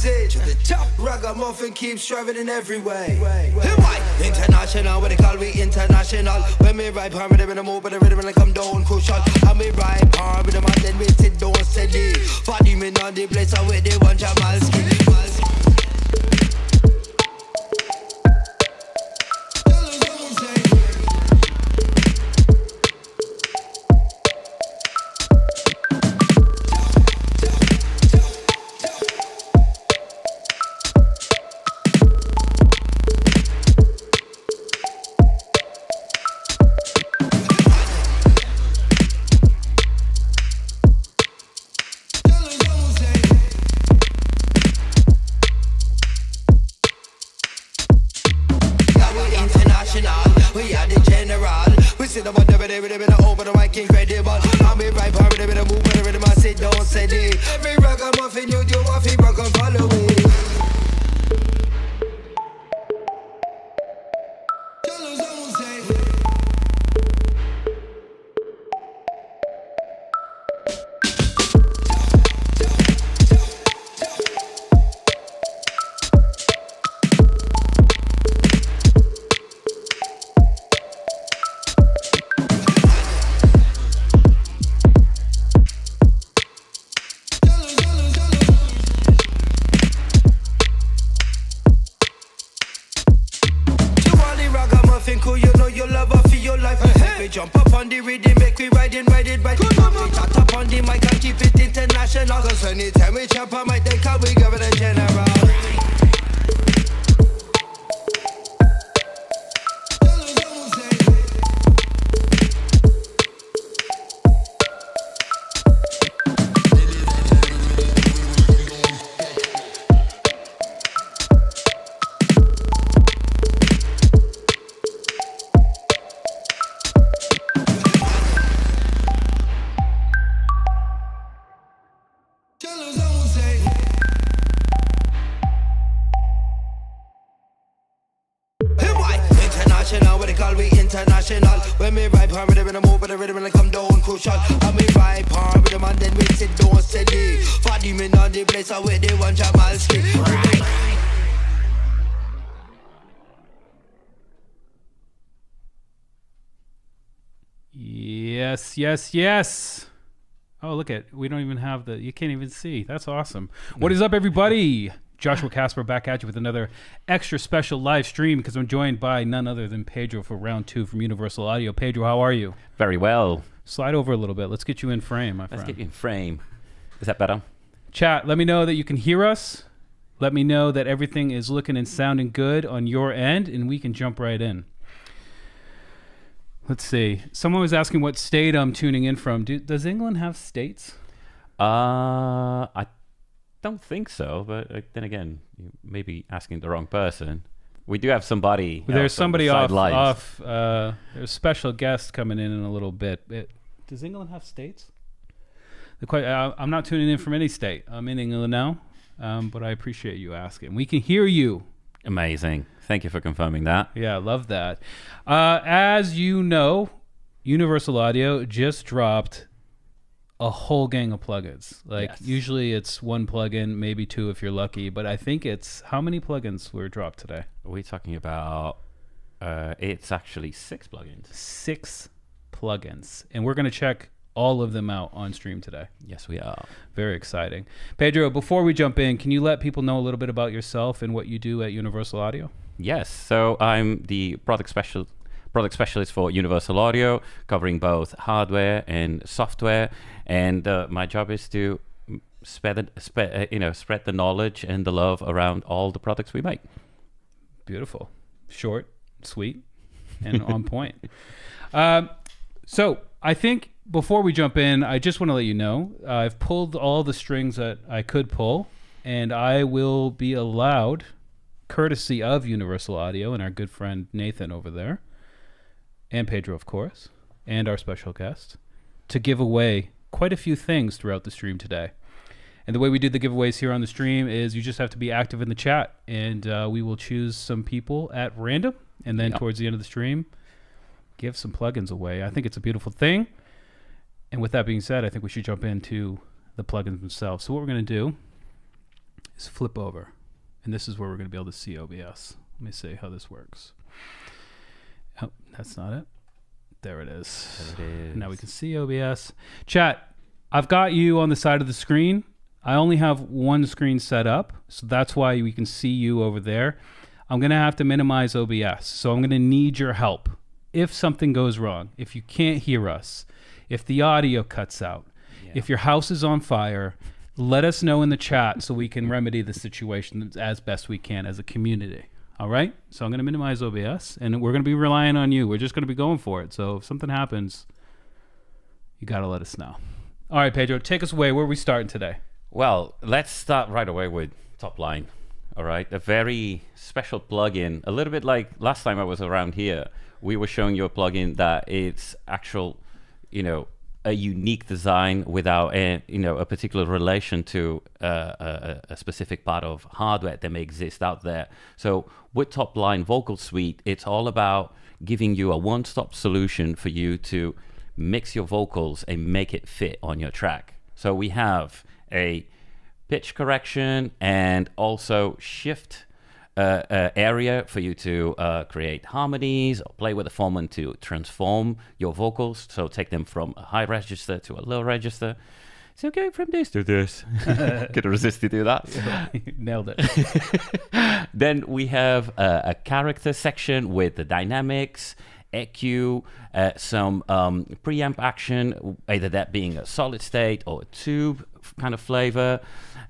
passage. To the top, ragamuffin keeps striving in every way. International, what they call me international. When me ride palm with them in the move, but the rhythm and I come down crucial. And me ride palm with them and then we sit down steady. Body me on the place, I with the one Jamalski. We are the general. We sit up on the rhythm and over the mic incredible. I'm be right part of the rhythm, move with the rhythm, I sit down steady. Every ragamuffin you do, I feel rock and follow me. You know you love her for your life. Hey. We jump up on the rhythm, make we ride it. We chat up on the mic and keep it international. Cause anytime we jump on mic, they call we give it a general. What they call we international. When me ride palm with them in the move, but the rhythm and I come down crucial. And me ride palm with them and then we sit down steady. Body me on the place, I with the one Jamalski. Yes. Oh, look at, we don't even have you can't even see. That's awesome. What is up, everybody? Joshua Casper back at you with another extra special live stream because I'm joined by none other than Pedro for round 2 from Universal Audio. Pedro, how are you? Very well. Slide over a little bit. Let's get you in frame, my friend. Let's get you in frame. Is that better? Chat, let me know that you can hear us. Let me know that everything is looking and sounding good on your end, and we can jump right in. Let's see. Someone was asking what state I'm tuning in from. Does England have states? I don't think so, but then again, you may be asking the wrong person. We do have somebody. There's somebody off. There's a special guest coming in a little bit. Does England have states? I'm not tuning in from any state. I'm in England now, but I appreciate you asking. We can hear you. Amazing. Thank you for confirming that. Yeah, I love that. As you know, Universal Audio just dropped a whole gang of plugins. Usually it's one plugin, maybe 2 if you're lucky, but I think it's, how many plugins were dropped today? Are we talking about, it's actually 6 plugins. 6 plugins. And we're going to check all of them out on stream today. Yes, we are. Very exciting. Pedro, before we jump in, can you let people know a little bit about yourself and what you do at Universal Audio? Yes, so I'm the product specialist for Universal Audio, covering both hardware and software, and my job is to spread the knowledge and the love around all the products we make. Beautiful, short, sweet, and on point. So I think before we jump in, I just want to let you know I've pulled all the strings that I could pull, and I will be allowed, courtesy of Universal Audio and our good friend Nathan over there, and Pedro, of course, and our special guest, to give away quite a few things throughout the stream today. And the way we do the giveaways here on the stream is you just have to be active in the chat, and we will choose some people at random, and then towards the end of the stream, give some plugins away. I think it's a beautiful thing. And with that being said, I think we should jump into the plugins themselves. So what we're going to do is flip over. And this is where we're going to be able to see OBS. Let me see how this works. Oh, that's not it. There it is. There it is. Now we can see OBS. Chat, I've got you on the side of the screen. I only have one screen set up, so that's why we can see you over there. I'm going to have to minimize OBS, so I'm going to need your help. If something goes wrong, if you can't hear us, if the audio cuts out, if your house is on fire, let us know in the chat so we can remedy the situation as best we can as a community. All right? So I'm going to minimize OBS, and we're going to be relying on you. We're just going to be going for it. So if something happens, you got to let us know. All right, Pedro, take us away. Where are we starting today? Well, let's start right away with Topline. All right, a very special plugin, a little bit like last time I was around here. We were showing you a plugin that it's actual, a unique design without a particular relation to a specific part of hardware that may exist out there. So with Topline Vocal Suite, it's all about giving you a one-stop solution for you to mix your vocals and make it fit on your track. So we have a pitch correction and also shift area for you to create harmonies or play with the formant to transform your vocals. So take them from a high register to a low register. So going from this to this. Couldn't resist to do that. Nailed it. Then we have a character section with the dynamics, EQ, some preamp action, either that being a solid state or a tube kind of flavor.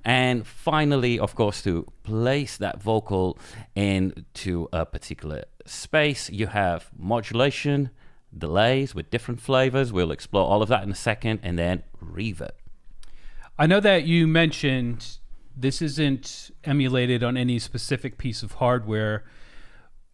And finally, of course, to place that vocal into a particular space, you have modulation, delays with different flavors. We'll explore all of that in a second, and then reverb. I know that you mentioned this isn't emulated on any specific piece of hardware,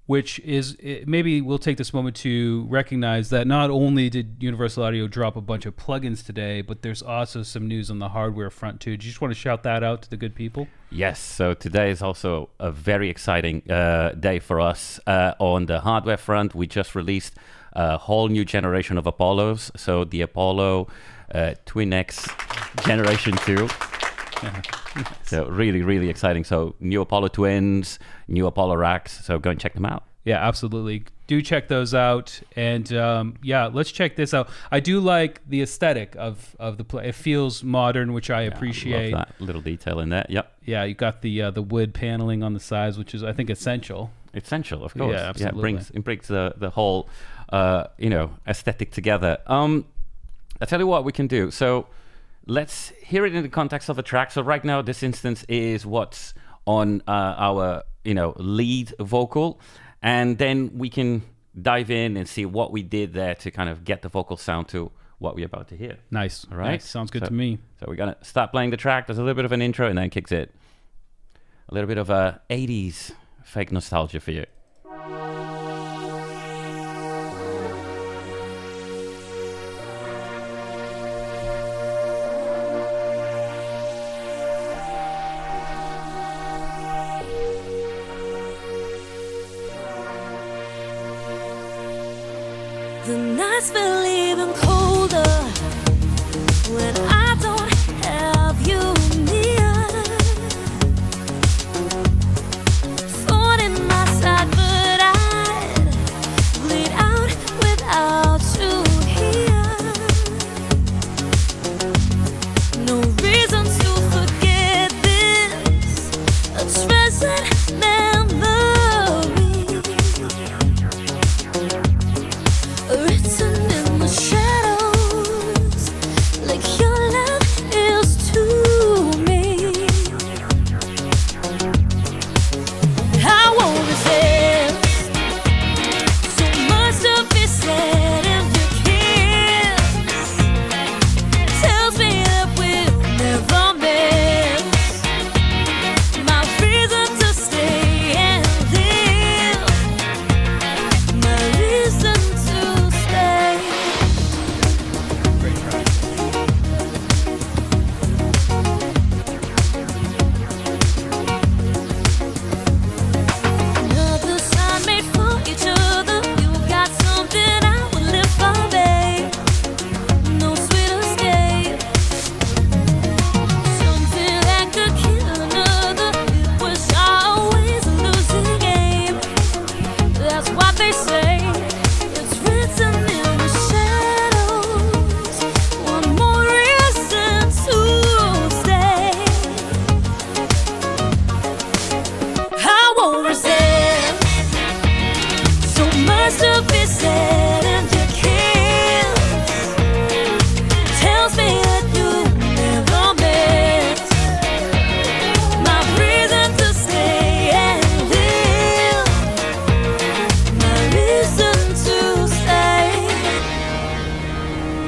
which is, maybe we'll take this moment to recognize that not only did Universal Audio drop a bunch of plugins today, but there's also some news on the hardware front too. Do you just want to shout that out to the good people? Yes, so today is also a very exciting day for us. On the hardware front, we just released a whole new generation of Apollos. So the Apollo Twin X Generation 2. So really, really exciting. So new Apollo Twins, new Apollo racks. So go and check them out. Yeah, absolutely. Do check those out. And let's check this out. I do like the aesthetic of the play. It feels modern, which I appreciate. I love that little detail in there. Yep. Yeah, you got the wood paneling on the sides, which is, I think, essential. Essential, of course. Yeah, absolutely. Yeah, it brings the whole aesthetic together. I tell you what we can do. So let's hear it in the context of a track. So right now, this instance is what's on our lead vocal, and then we can dive in and see what we did there to kind of get the vocal sound to what we're about to hear. Nice. All right. Nice. Sounds good to me. So we're gonna start playing the track. There's a little bit of an intro, and then kicks it. A little bit of a 80s fake nostalgia for you. The nights feel even colder when I don't have you near. Thorn in my side, but I'd bleed out without you here. No reason to forget this, a treasured memory. Written in the shadows, like your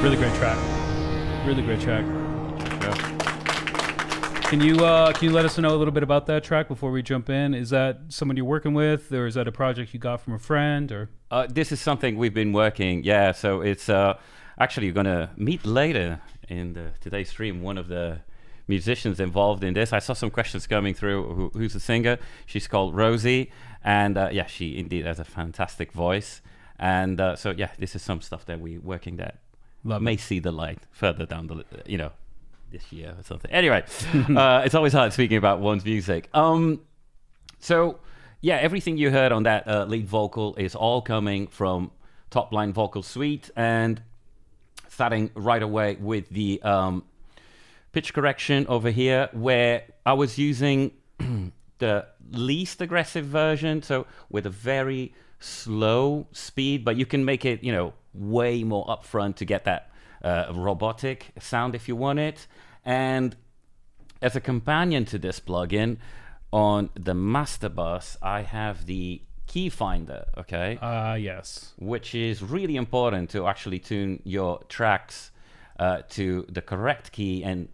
Really great track. Really great track. Yeah. Can you let us know a little bit about that track before we jump in? Is that someone you're working with, or is that a project you got from a friend, or? This is something we've been working. Yeah, so it's actually you're gonna meet later in today's stream one of the musicians involved in this. I saw some questions coming through. Who's the singer? She's called Rosie, and yeah, she indeed has a fantastic voice. And so yeah, this is some stuff that we're working that may see the light further down the this year or something. Anyway, it's always hard speaking about one's music. So yeah, everything you heard on that lead vocal is all coming from Topline Vocal Suite, and starting right away with the pitch correction over here, where I was using the least aggressive version, so with a very slow speed, but you can make it, way more upfront to get that robotic sound if you want it. And as a companion to this plugin, on the master bus, I have the key finder, okay? Yes. Which is really important to actually tune your tracks to the correct key and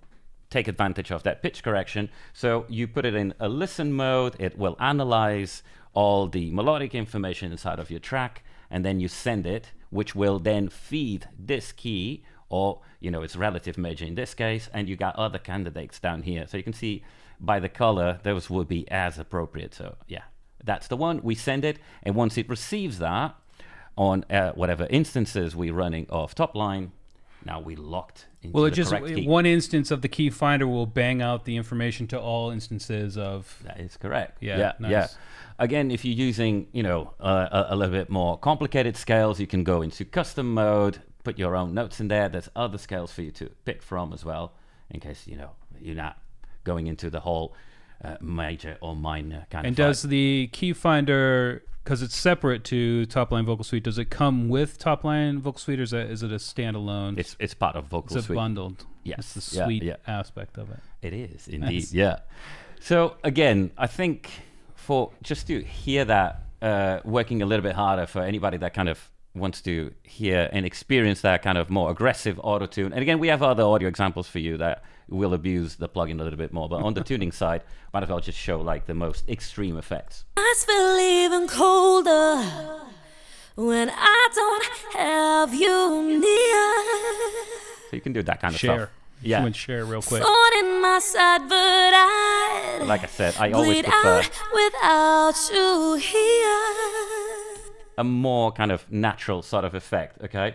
take advantage of that pitch correction. So you put it in a listen mode, it will analyze all the melodic information inside of your track, and then you send it, which will then feed this key, or its relative major in this case, and you got other candidates down here. So you can see by the color, those will be as appropriate. So yeah, that's the one. We send it, and once it receives that on whatever instances we're running of Topline, now we locked into the correct key. One instance of the key finder will bang out the information to all instances of. That is correct. Yeah, nice. Yeah. Again, if you're using, a little bit more complicated scales, you can go into custom mode, put your own notes in there. There's other scales for you to pick from as well, in case, you're not going into the whole major or minor kind of. And does the key finder, because it's separate to Topline Vocal Suite, does it come with Topline Vocal Suite, or is it a standalone? It's part of Vocal Suite. It's bundled. Yes. It's the suite aspect of it. It is indeed. Nice. Yeah. So again, I think for just to hear that working a little bit harder for anybody that kind of wants to hear and experience that kind of more aggressive auto tune. And again, we have other audio examples for you that will abuse the plugin a little bit more, but on the tuning side, might as well just show like the most extreme effects. I feel even colder when I don't have you near. So you can do that kind of Share. stuff. Yeah. Someone share real quick. Thorn in my side, but I Like I said, I always bleed prefer out without you here. a more kind of natural sort of effect, okay?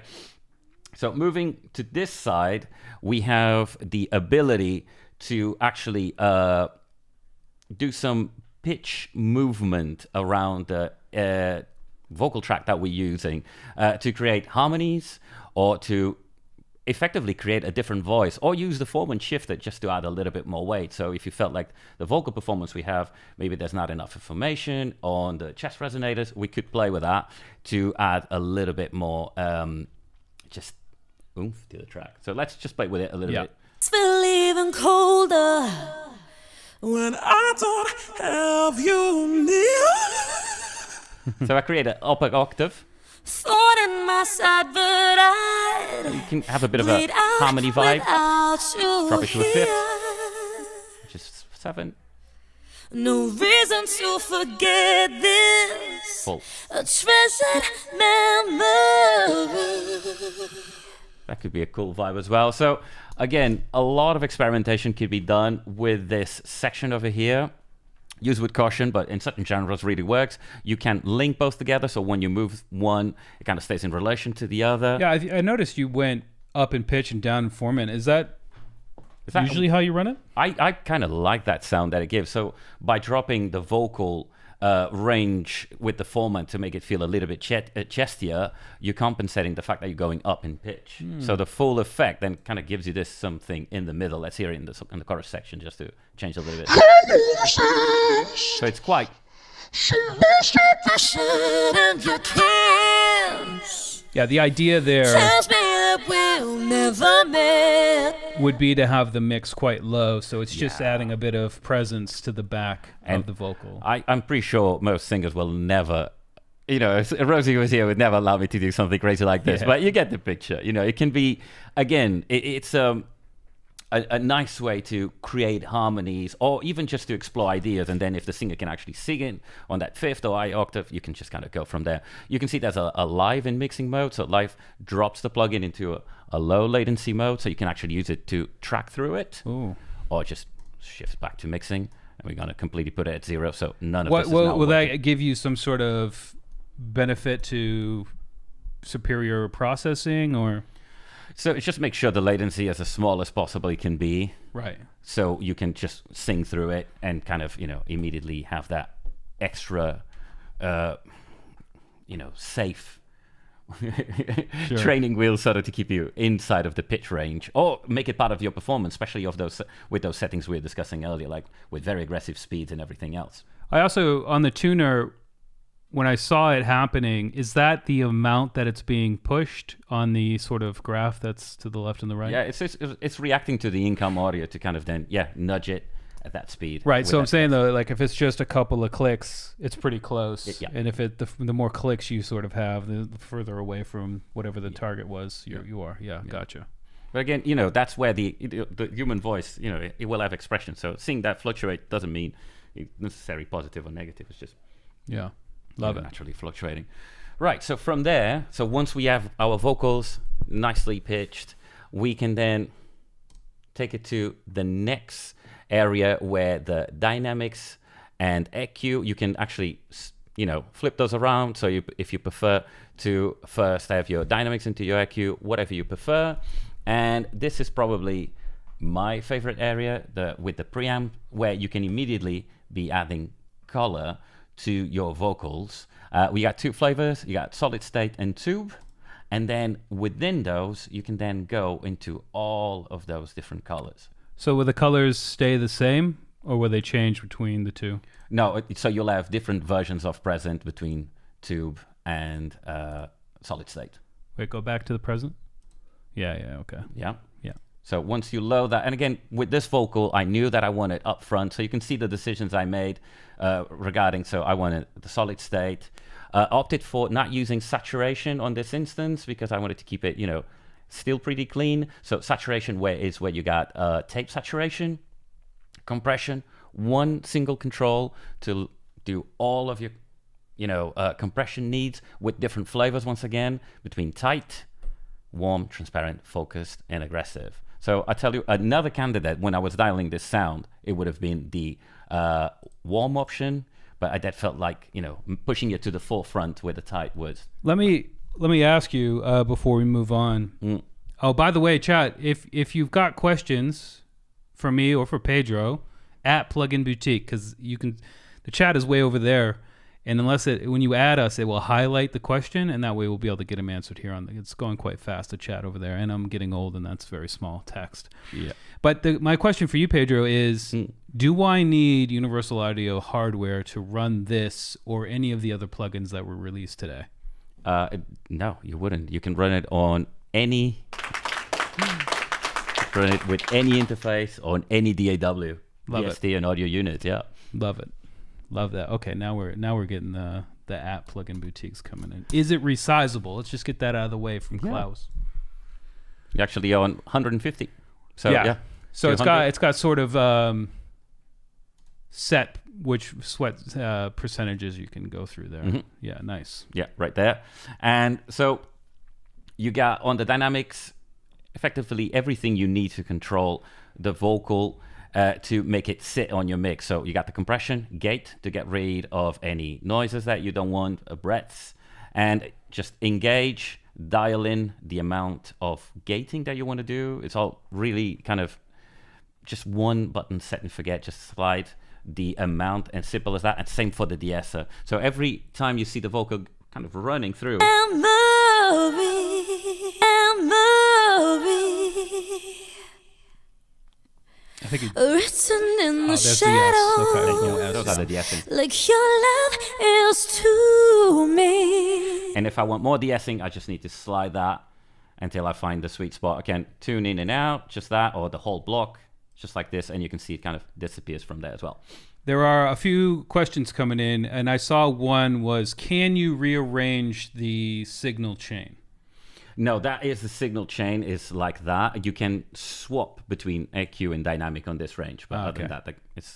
So moving to this side, we have the ability to actually do some pitch movement around the vocal track that we're using to create harmonies, or to effectively create a different voice, or use the form and shift it just to add a little bit more weight. So if you felt like the vocal performance we have, maybe there's not enough information on the chest resonators, we could play with that to add a little bit more just oomph to the track. So let's just play with it a little bit. I feel even colder when I don't have you near. So I create an upper octave. Thorn in my side, but I You can have a bit of a bleed out harmony vibe. without you Drop it to a fifth. here. Which is 7. No reason to forget this. Full. A treasured memory. That could be a cool vibe as well. So again, a lot of experimentation could be done with this section over here. Use with caution, but in certain genres really works. You can link both together, so when you move one, it kind of stays in relation to the other. Yeah, I noticed you went up in pitch and down in formant. Is that usually how you run it? I kind of like that sound that it gives. So by dropping the vocal range with the formant to make it feel a little bit chestier, you're compensating the fact that you're going up in pitch. So the full effect then kind of gives you this something in the middle. Let's hear it in the chorus section just to change a little bit. So it's quite. Yeah, the idea there Tells me that we'll never meet. would be to have the mix quite low, so it's just adding a bit of presence to the back of the vocal. I'm pretty sure most singers will never if Rosie was here, would never allow me to do something crazy like this. Yeah. But you get the picture. It can be, again, it's a nice way to create harmonies, or even just to explore ideas. And then if the singer can actually sing it on that fifth or high octave, you can just kind of go from there. You can see there's a live in mixing mode. So live drops the plugin into a low latency mode, so you can actually use it to track through it. Ooh. Or just shift back to mixing. And we're going to completely put it at 0, so none of What this is now will working. that give you some sort of benefit to superior processing, or? So it just makes sure the latency is as small as possible it can be. Right. So you can just sing through it and kind of, immediately have that extra, safe training wheel sort of to keep you inside of the pitch range, or make it part of your performance, especially with those settings we were discussing earlier, like with very aggressive speeds and everything else. I also, on the tuner, when I saw it happening, is that the amount that it's being pushed on the sort of graph that's to the left and the right? Yeah, it's reacting to the income audio to kind of then, nudge it at that speed. Right. So I'm saying though, like if it's just a couple of clicks, it's pretty close. Yeah. And if the more clicks you sort of have, the further away from whatever the target was, you are. Yeah, gotcha. But again, that's where the human voice, it will have expression. So seeing that fluctuate doesn't mean it's necessarily positive or negative. It's just love it. naturally fluctuating. Right. So from there, once we have our vocals nicely pitched, we can then take it to the next area where the dynamics and EQ, you can actually, flip those around. So if you prefer to first have your dynamics into your EQ, whatever you prefer. And this is probably my favorite area, with the preamp, where you can immediately be adding color to your vocals. We got 2 flavors. You got solid state and tube. And then within those, you can then go into all of those different colors. So will the colors stay the same, or will they change between the two? No, so you'll have different versions of present between tube and solid state. Wait, go back to the present? Yeah, okay. Yeah. Yeah. So once you load that, and again, with this vocal, I knew that I wanted up front. So you can see the decisions I made regarding, so I wanted the solid state. Opted for not using saturation on this instance because I wanted to keep it, still pretty clean. So saturation where you got tape saturation, compression, one single control to do all of your, compression needs with different flavors once again, between tight, warm, transparent, focused, and aggressive. So I tell you, another candidate, when I was dialing this sound, it would have been the warm option, but that felt like, pushing it to the forefront where the tight was. Let me ask you before we move on. Oh, by the way, chat, if you've got questions for me or for Pedro, at Plugin Boutique, because the chat is way over there, and when you add us, it will highlight the question, and that way we'll be able to get them answered here. It's going quite fast, the chat over there, and I'm getting old, and that's very small text. Yeah. But my question for you, Pedro, is do I need Universal Audio hardware to run this or any of the other plugins that were released today? No, you wouldn't. You can run it on run it with any interface on any DAW, Love DST, and audio unit. Yeah. Love it. Love that. Okay, now we're getting the app Plugin Boutiques coming in. Is it resizable? Let's just get that out of the way from Klaus. You're actually on 150. So yeah. So it's got sort of set which percentages you can go through there. Mm-hmm. Yeah, nice. Yeah, right there. And so you got on the dynamics effectively everything you need to control the vocal to make it sit on your mix. So you got the compression, gate to get rid of any noises that you don't want, breaths, and just engage, dial in the amount of gating that you want to do. It's all really kind of just one button set and forget, just slide the amount, and simple as that. And same for the de-esser. So every time you see the vocal kind of running through, I'm I think written in the that's the yes. Okay. those are the de-essing. like your love is to me. And if I want more de-essing, I just need to slide that until I find the sweet spot. I can tune in and out, just that, or the whole block, just like this, and you can see it kind of disappears from there as well. There are a few questions coming in, and I saw one was, can you rearrange the signal chain? No, that is the signal chain is like that. You can swap between EQ and dynamic on this range, but other than that,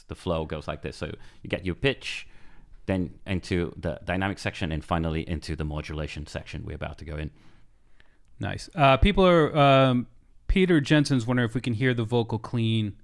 the flow goes like this. So you get your pitch, then into the dynamic section, and finally into the modulation section we're about to go in. Nice. People are... Peter Jensen's wondering if we can hear the vocal clean.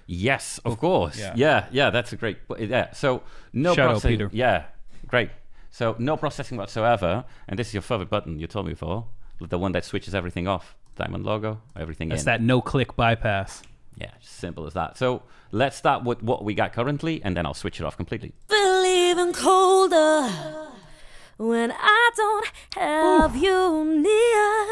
Yes, of course. Yeah, that's a great... Yeah, so no Shout out, processing. Peter. Yeah, great. So no processing whatsoever, and this is your favorite button you told me before, the one that switches everything off. Diamond logo, everything That's in. that no-click bypass. Yeah, simple as that. So let's start with what we got currently, and then I'll switch it off completely. Feel even colder when I don't have you near.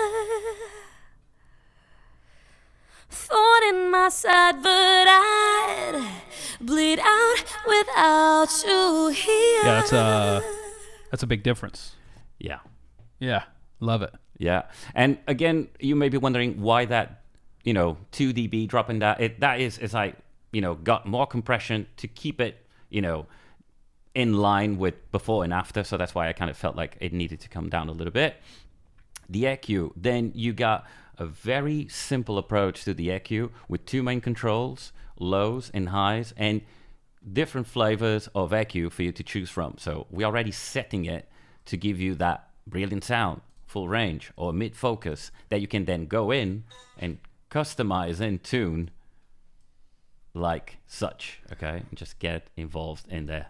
Thorn in my side, but I'd bleed out without you here. Yeah, that's a big difference. Yeah. Yeah, love it. Yeah. And again, you may be wondering why that, 2 dB drop in that. That is like, got more compression to keep it, in line with before and after. So that's why I kind of felt like it needed to come down a little bit. The EQ, then you got a very simple approach to the EQ with 2 main controls, lows and highs, and different flavors of EQ for you to choose from. So we're already setting it to give you that brilliant sound, full range, or mid-focus that you can then go in and customize and tune like such, okay? And just get involved in there.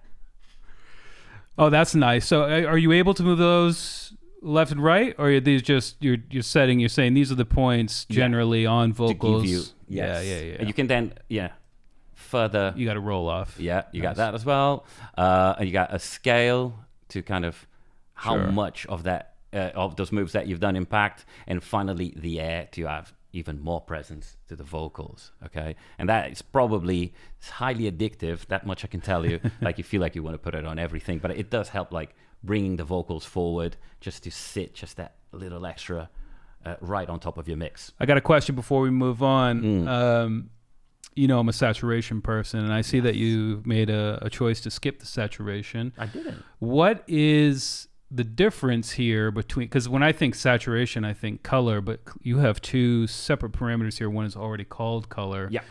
Oh, that's nice. So are you able to move those left and right, or are these just you're saying these are the points generally on vocals? To give you, yes. Yeah. And you can then, further. You got to roll off. Yeah, you got that as well. And you got a scale to kind of how much of that of those moves that you've done impact, and finally the air to have even more presence to the vocals. Okay, and that is probably highly addictive. That much I can tell you. Like you feel like you want to put it on everything, but it does help like bringing the vocals forward just to sit just that little extra right on top of your mix. I got a question before we move on. I'm a saturation person, and I see that you made a choice to skip the saturation. I didn't. What is the difference here between, because when I think saturation, I think color, but you have 2 separate parameters here. One is already called color. Yeah.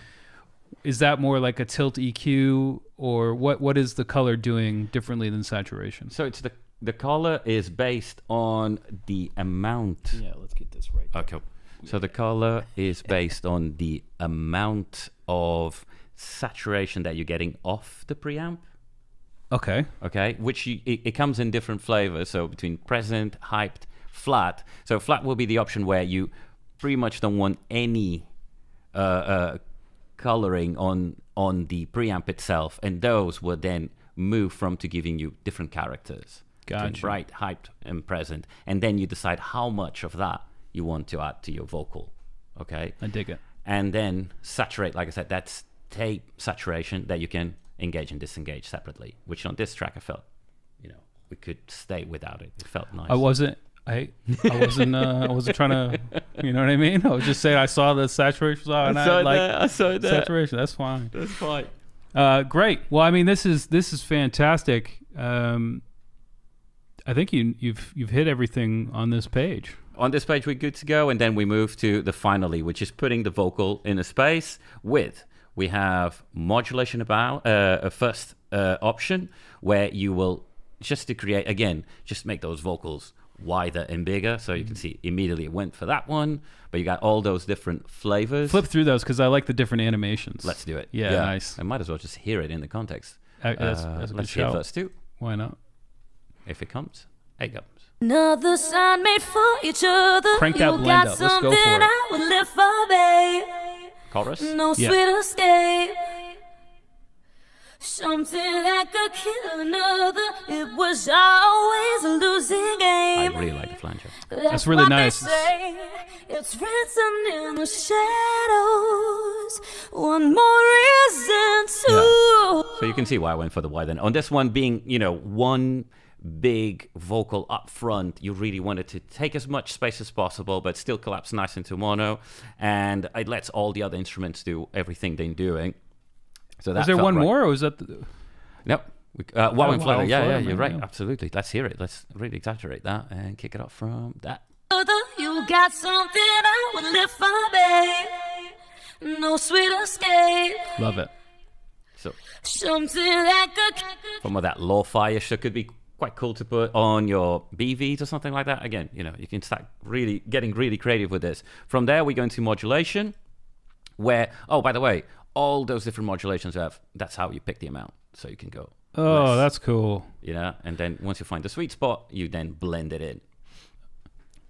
Is that more like a tilt EQ, or what is the color doing differently than saturation? So it's the color is based on the amount. Yeah, let's get this right. Okay. So the color is based on the amount of saturation that you're getting off the preamp. Okay. Okay, which it comes in different flavors. So between present, hyped, flat. So flat will be the option where you pretty much don't want any coloring on the preamp itself, and those will then move from to giving you different characters. Gotcha. Bright, hyped, and present, and then you decide how much of that you want to add to your vocal. Okay, I dig it. And then saturate, like I said, that's tape saturation that you can engage and disengage separately, which on this track I felt, we could stay without it. It felt nice. I wasn't trying to, you know what I mean? I was just saying I saw the saturation and I saw that. Saturation. That's fine. That's fine. Great. Well, I mean, this is fantastic. I think you've hit everything on this page. On this page, we're good to go, and then we move to the finally, which is putting the vocal in a space with. We have modulation about a first option where you will, just to create, again, just make those vocals wider and bigger. So you can see immediately it went for that one, but you got all those different flavors. Flip through those because I like the different animations. Let's do it. Yeah, nice. I might as well just hear it in the context. That's a good let's hear shout. verse 2. Why not? If it comes, it comes. Another sign made for each other. Crank that You blend got up. Let's go for something it. I would live for, babe. Chorus? No Yeah. sweet escape. Something that could kill another. It was always a losing I game. really like the flanger. That's really what nice. They say. It's written in the shadows. One more reason to. So you can see why I went for the wide end. On this one being, one big vocal up front, you really wanted to take as much space as possible, but still collapse nice into mono. And it lets all the other instruments do everything they're doing. So Was there one more, or was that? Nope. Wow in Flutter. Yeah, Flutter, you're man, right. yeah. Absolutely. Let's hear it. Let's really exaggerate that and kick it off from that. You got something I would live for, babe. No sweet escape. Love it. So Something that could. from that lo-fi-ish, so it could be quite cool to put on your BVs or something like that. Again, you can start really getting really creative with this. From there, we go into modulation, where, oh, by the way, all those different modulations you have, that's how you pick the amount. So you can go Oh, less, that's cool. and then once you find the sweet spot, you then blend it in.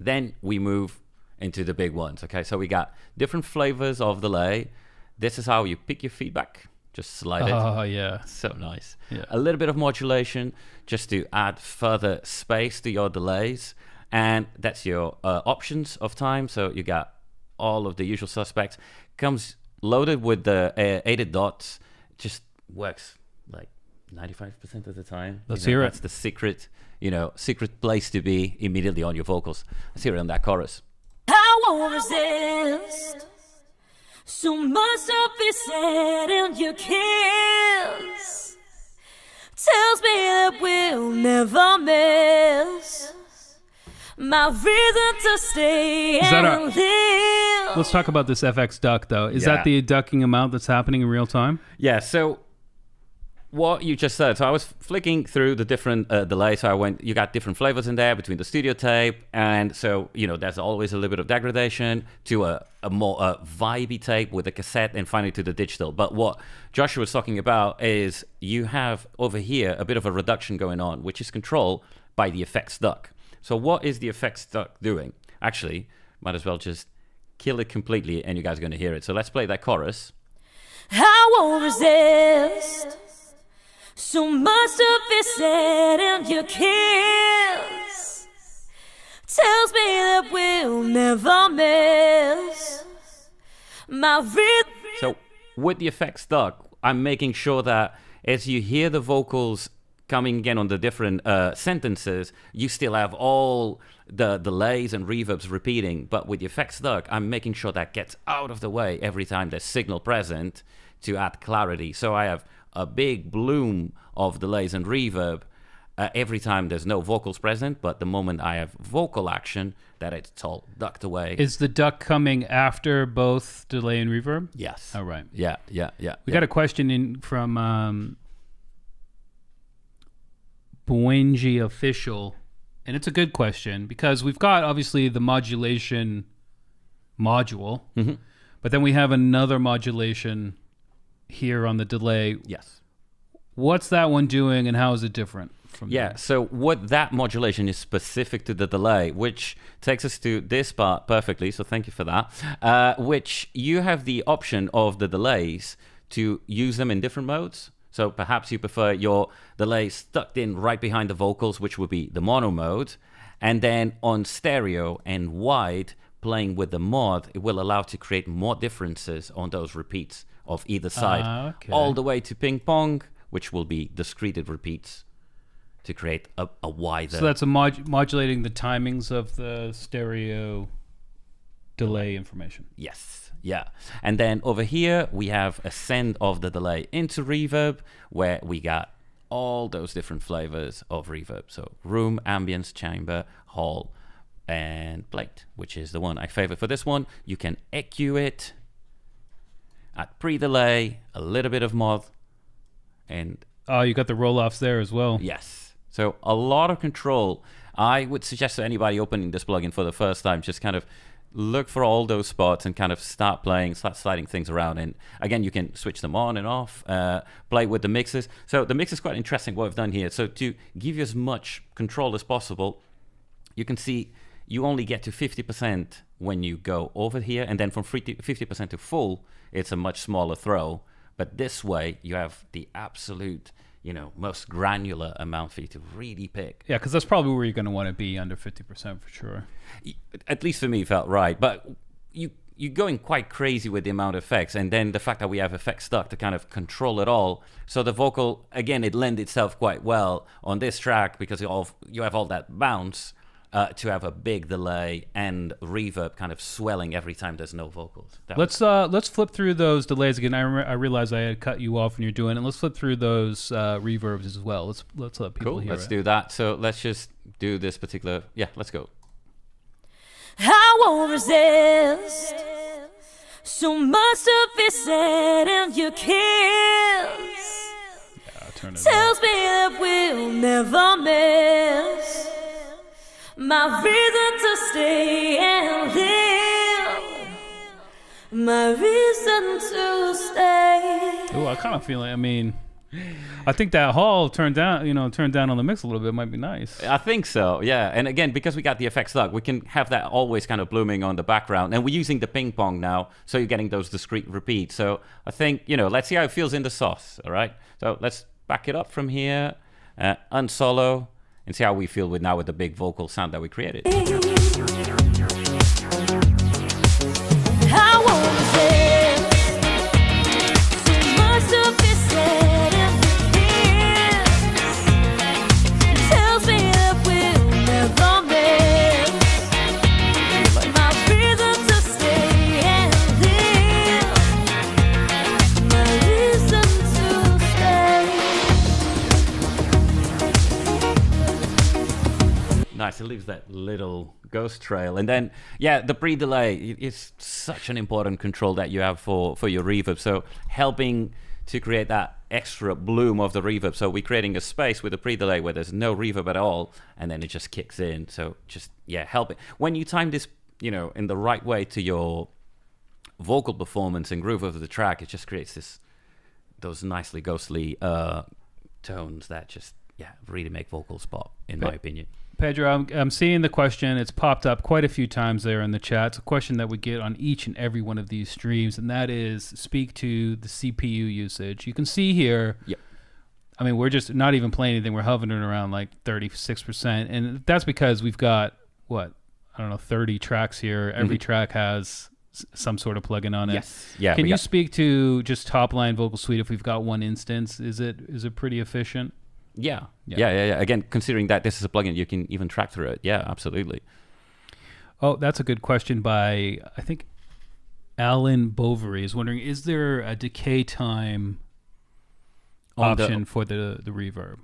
Then we move into the big ones, okay? So we got different flavors of delay. This is how you pick your feedback. Just slide it. Oh, yeah. So nice. Yeah. A little bit of modulation just to add further space to your delays. And that's your options of time. So you got all of the usual suspects. Comes loaded with the aided dots. Just works like 95% of the time. Let's hear it. That's the secret, secret place to be immediately on your vocals. Let's hear it on that chorus. I won't resist. So much to be said in your kiss tells me that we'll never miss. My reason to stay Is that and live. Let's talk about this FX duck, though. Is Yeah. that the ducking amount that's happening in real time? Yeah, so what you just said. So I was flicking through the different delays. So you got different flavors in there between the studio tape. And so, there's always a little bit of degradation to a more vibey tape with a cassette and finally to the digital. But what Joshua was talking about is you have over here a bit of a reduction going on, which is controlled by the effects duck. So what is the effects duck doing? Actually, might as well just kill it completely and you guys are going to hear it. So let's play that chorus. I won't resist. So much to be said in your kiss tells me that we'll never miss. My So with the effects duck, I'm making sure that as you hear the vocals coming again on the different sentences, you still have all the delays and reverbs repeating. But with the effects duck, I'm making sure that gets out of the way every time there's signal present to add clarity. So I have a big bloom of delays and reverb every time there's no vocals present, but the moment I have vocal action, that it's all ducked away. Is the duck coming after both delay and reverb? Yes. Oh, right. Yeah. We got a question in from Boenji Official, and it's a good question because we've got obviously the modulation module, but then we have another modulation here on the delay. Yes. What's that one doing and how is it different from Yeah, so what that modulation is specific to the delay, which takes us to this part perfectly, so thank you for that, which you have the option of the delays to use them in different modes. So perhaps you prefer your delay stuck in right behind the vocals, which would be the mono mode, and then on stereo and wide, playing with the mod, it will allow to create more differences on those repeats of either side, okay. all the way to ping pong, which will be discreted repeats to create a wider... So that's a modulating the timings of the stereo delay information. Yes, yeah. And then over here, we have a send of the delay into reverb, where we got all those different flavors of reverb. So room, ambience, chamber, hall, and plate, which is the one I favor for this one. You can EQ it, add pre-delay, a little bit of mod, and Oh, you got the roll-offs there as well. yes. So a lot of control. I would suggest to anybody opening this plugin for the first time, just kind of look for all those spots and kind of start sliding things around. And again, you can switch them on and off, play with the mixes. So the mix is quite interesting what I've done here. So to give you as much control as possible, you can see you only get to 50% when you go over here. And then from 50% to full, it's a much smaller throw. But this way, you have the absolute, most granular amount for you to really pick. Yeah, because that's probably where you're going to want to be, under 50% for sure. At least for me, it felt right. But you're going quite crazy with the amount of effects. And then the fact that we have effects stuck to kind of control it all. So the vocal, again, it lends itself quite well on this track because you have all that bounce. to have a big delay and reverb kind of swelling every time there's no vocals. Let's flip through those delays again. I realized I had cut you off when you're doing it. Let's flip through those reverbs as well. Let's let people hear Let's it. do that. So let's just do this particular. Yeah, let's go. I won't resist. So much to be said, and your kiss Turn it tells me that we'll never miss. My reason to stay and live. My reason to stay. Oh, I kind of feel it. I mean, I think that hall turned down on the mix a little bit might be nice. I think so, yeah. And again, because we got the effects lock, we can have that always kind of blooming on the background. And we're using the ping pong now, so you're getting those discrete repeats. So I think, let's see how it feels in the sauce, all right? So let's back it up from here, unsolo, and see how we feel with the big vocal sound that we created. I won't resist. So much to be said and kiss tells me that we'll never miss. My reason to stay and live. My reason to stay. Nice, it leaves that little ghost trail. And then, the pre-delay is such an important control that you have for your reverb. So helping to create that extra bloom of the reverb. So we're creating a space with a pre-delay where there's no reverb at all, and then it just kicks in. So just, help it. When you time this, in the right way to your vocal performance and groove of the track, it just creates those nicely ghostly tones that just, really make vocals pop, in my opinion. Pedro, I'm seeing the question. It's popped up quite a few times there in the chat. It's a question that we get on each and every one of these streams, and that is speak to the CPU usage. You can see here, I mean, we're just not even playing anything. We're hovering around like 36%, and that's because we've got, 30 tracks here. Every track has some sort of plugin on it. Yes. Yeah. Can you speak to just Topline Vocal Suite if we've got one instance? Is it pretty efficient? Yeah. Again, considering that this is a plugin, you can even track through it. Yeah, absolutely. Oh, that's a good question by, I think, Alan Bovary is wondering, is there a decay time option for the reverb?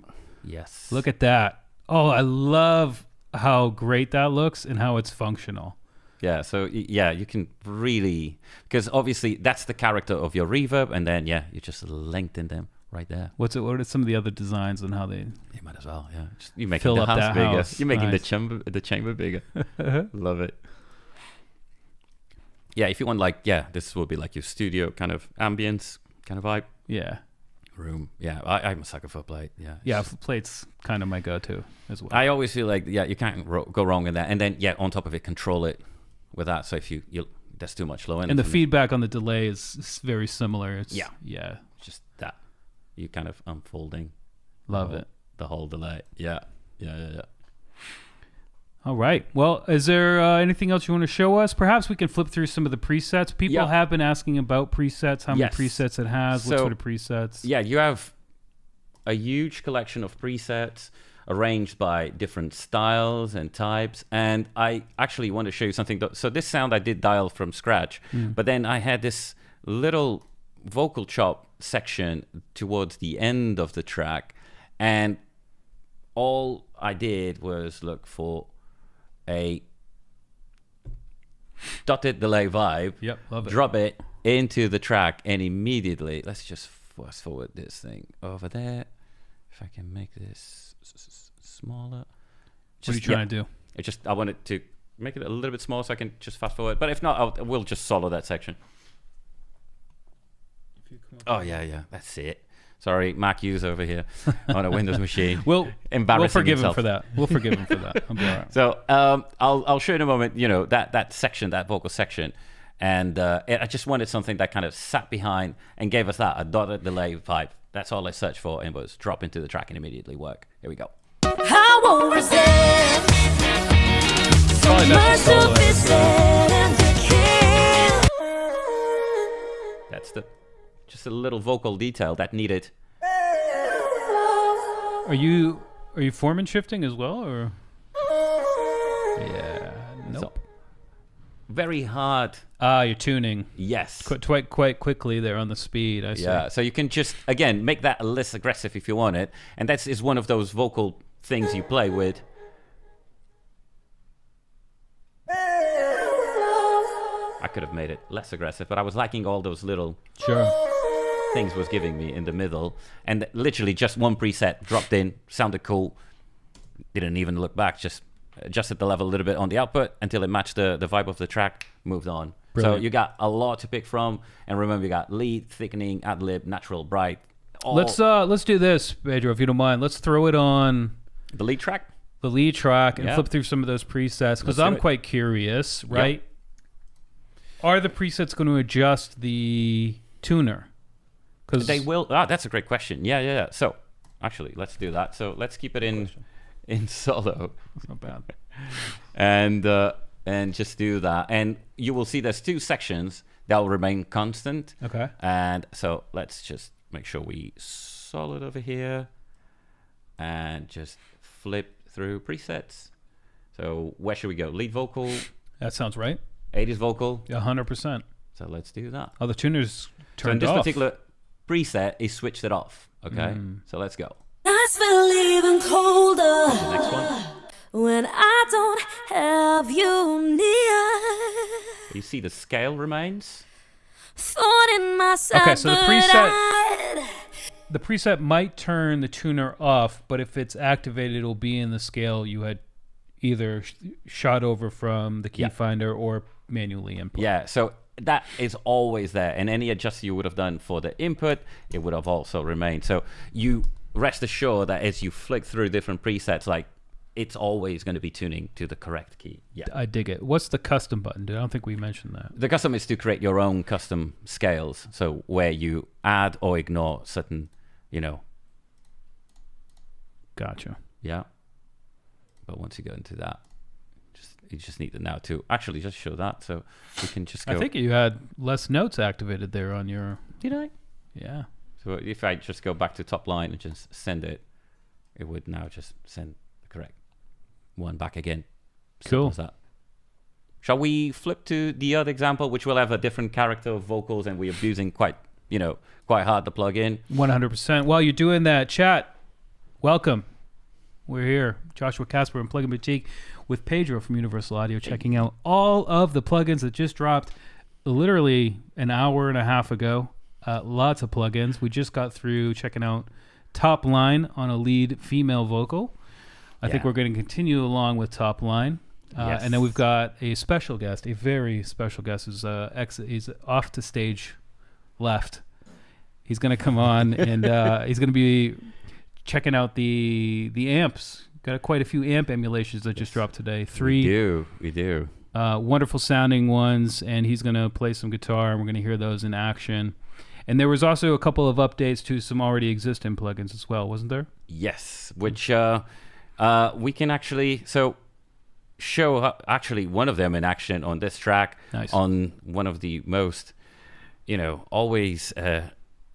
Yes. Look at that. Oh, I love how great that looks and how it's functional. Yeah, so you can really, because obviously that's the character of your reverb, and then you just lengthen them right there. What are some of the other designs and how they? You might as well, yeah. You're making fill the up house that bigger. house. You're making Nice. the chamber bigger. Love it. Yeah, if you want this will be like your studio kind of ambience kind of vibe. Yeah. Room. Yeah, I'm a sucker for a plate. Yeah. Yeah, plate's kind of my go-to as well. I always feel like you can't go wrong with that, and then on top of it, control it with that. So if you that's too much low end. And the feedback on the delay is very similar. It's, yeah. Just that. You kind of unfolding. Love it. The whole delay. Yeah. All right. Well, is there anything else you want to show us? Perhaps we can flip through some of the presets. People have been asking about presets, how many presets it has, what sort of presets. Yeah, you have a huge collection of presets arranged by different styles and types. And I actually want to show you something. So this sound I did dial from scratch, but then I had this little vocal chop section towards the end of the track, and all I did was look for a dotted delay vibe. Yep, love it. Drop it into the track, and immediately, let's just fast forward this thing over there. If I can make this smaller. What are you trying to do? I wanted to make it a little bit smaller so I can just fast forward. But if not, we'll just solo that section. Oh, yeah, that's it. Sorry, Mac user over here on a Windows machine. We'll forgive himself. him for that. We'll forgive him for that. I'll be all right. So I'll show you in a moment, that section, that vocal section. And I just wanted something that kind of sat behind and gave us a dotted delay vibe. That's all I searched for, and was drop into the track and immediately work. Here we go. I won't resist. So Probably much best to solo to be it, said and to kill. That's just a little vocal detail that needed. Are you Foreman shifting as well, or? Yeah. Nope. So, very hard. You're tuning. Yes. Quite quickly there on the speed. I see. Yeah. So you can just, again, make that less aggressive if you want it. And that is one of those vocal things you play with. I could have made it less aggressive, but I was liking all those little things was giving me in the middle. And literally just one preset dropped in, sounded cool. Didn't even look back, just adjusted the level a little bit on the output until it matched the vibe of the track, moved on. Brilliant. So you got a lot to pick from. And remember, you got lead, thickening, ad-lib, natural, bright. Let's do this, Pedro, if you don't mind. Let's throw it on the lead track. The lead track and flip through some of those presets because I'm quite curious, right? Yep. Are the presets going to adjust the tuner? Because they will. That's a great question. Yeah. So actually, let's do that. So let's keep it in solo. That's not bad. And just do that. And you will see there's two sections that will remain constant. Okay. And so let's just make sure we solid over here and just flip through presets. So where should we go? Lead vocal. That sounds right. 80s vocal. 100%. So let's do that. Oh, the tuner's turned so in this off. particular preset, he switched it off. Okay. So let's go. Nights feel even colder The next one. when I don't have you near. You see the scale remains. Thought in myself. Okay, so the preset might turn the tuner off, but if it's activated, it'll be in the scale you had either shot over from the key finder or manually input. Yeah, so that is always there. And any adjust you would have done for the input, it would have also remained. So you rest assured that as you flick through different presets, like it's always going to be tuning to the correct key. Yeah, I dig it. What's the custom button, dude? I don't think we mentioned that. the custom is to create your own custom scales. So where you add or ignore certain, Gotcha. yeah. But once you go into that, you just need to now to actually just show that. So we can just go. I think you had less notes activated there on your... Did I? Yeah. So if I just go back to Topline and just send it, it would now just send the correct one back again. Simple Cool. as that. Shall we flip to the other example, which will have a different character of vocals, and we're abusing quite hard to plug in? 100%. While you're doing that, chat, welcome. We're here, Joshua Casper and Plugin Boutique with Pedro from Universal Audio, checking out all of the plugins that just dropped literally an hour and a half ago. Lots of plugins. We just got through checking out Topline on a lead female vocal. I think we're going to continue along with Topline. Yes. And then we've got a special guest, a very special guest who's he's off to stage left. He's going to come on and he's going to be checking out the amps. Got quite a few amp emulations that just dropped today. We do. Wonderful sounding ones, and he's going to play some guitar, and we're going to hear those in action. And there was also a couple of updates to some already existing plugins as well, wasn't there? Yes, which we can actually show actually one of them in action on this track. Nice. On one of the most, always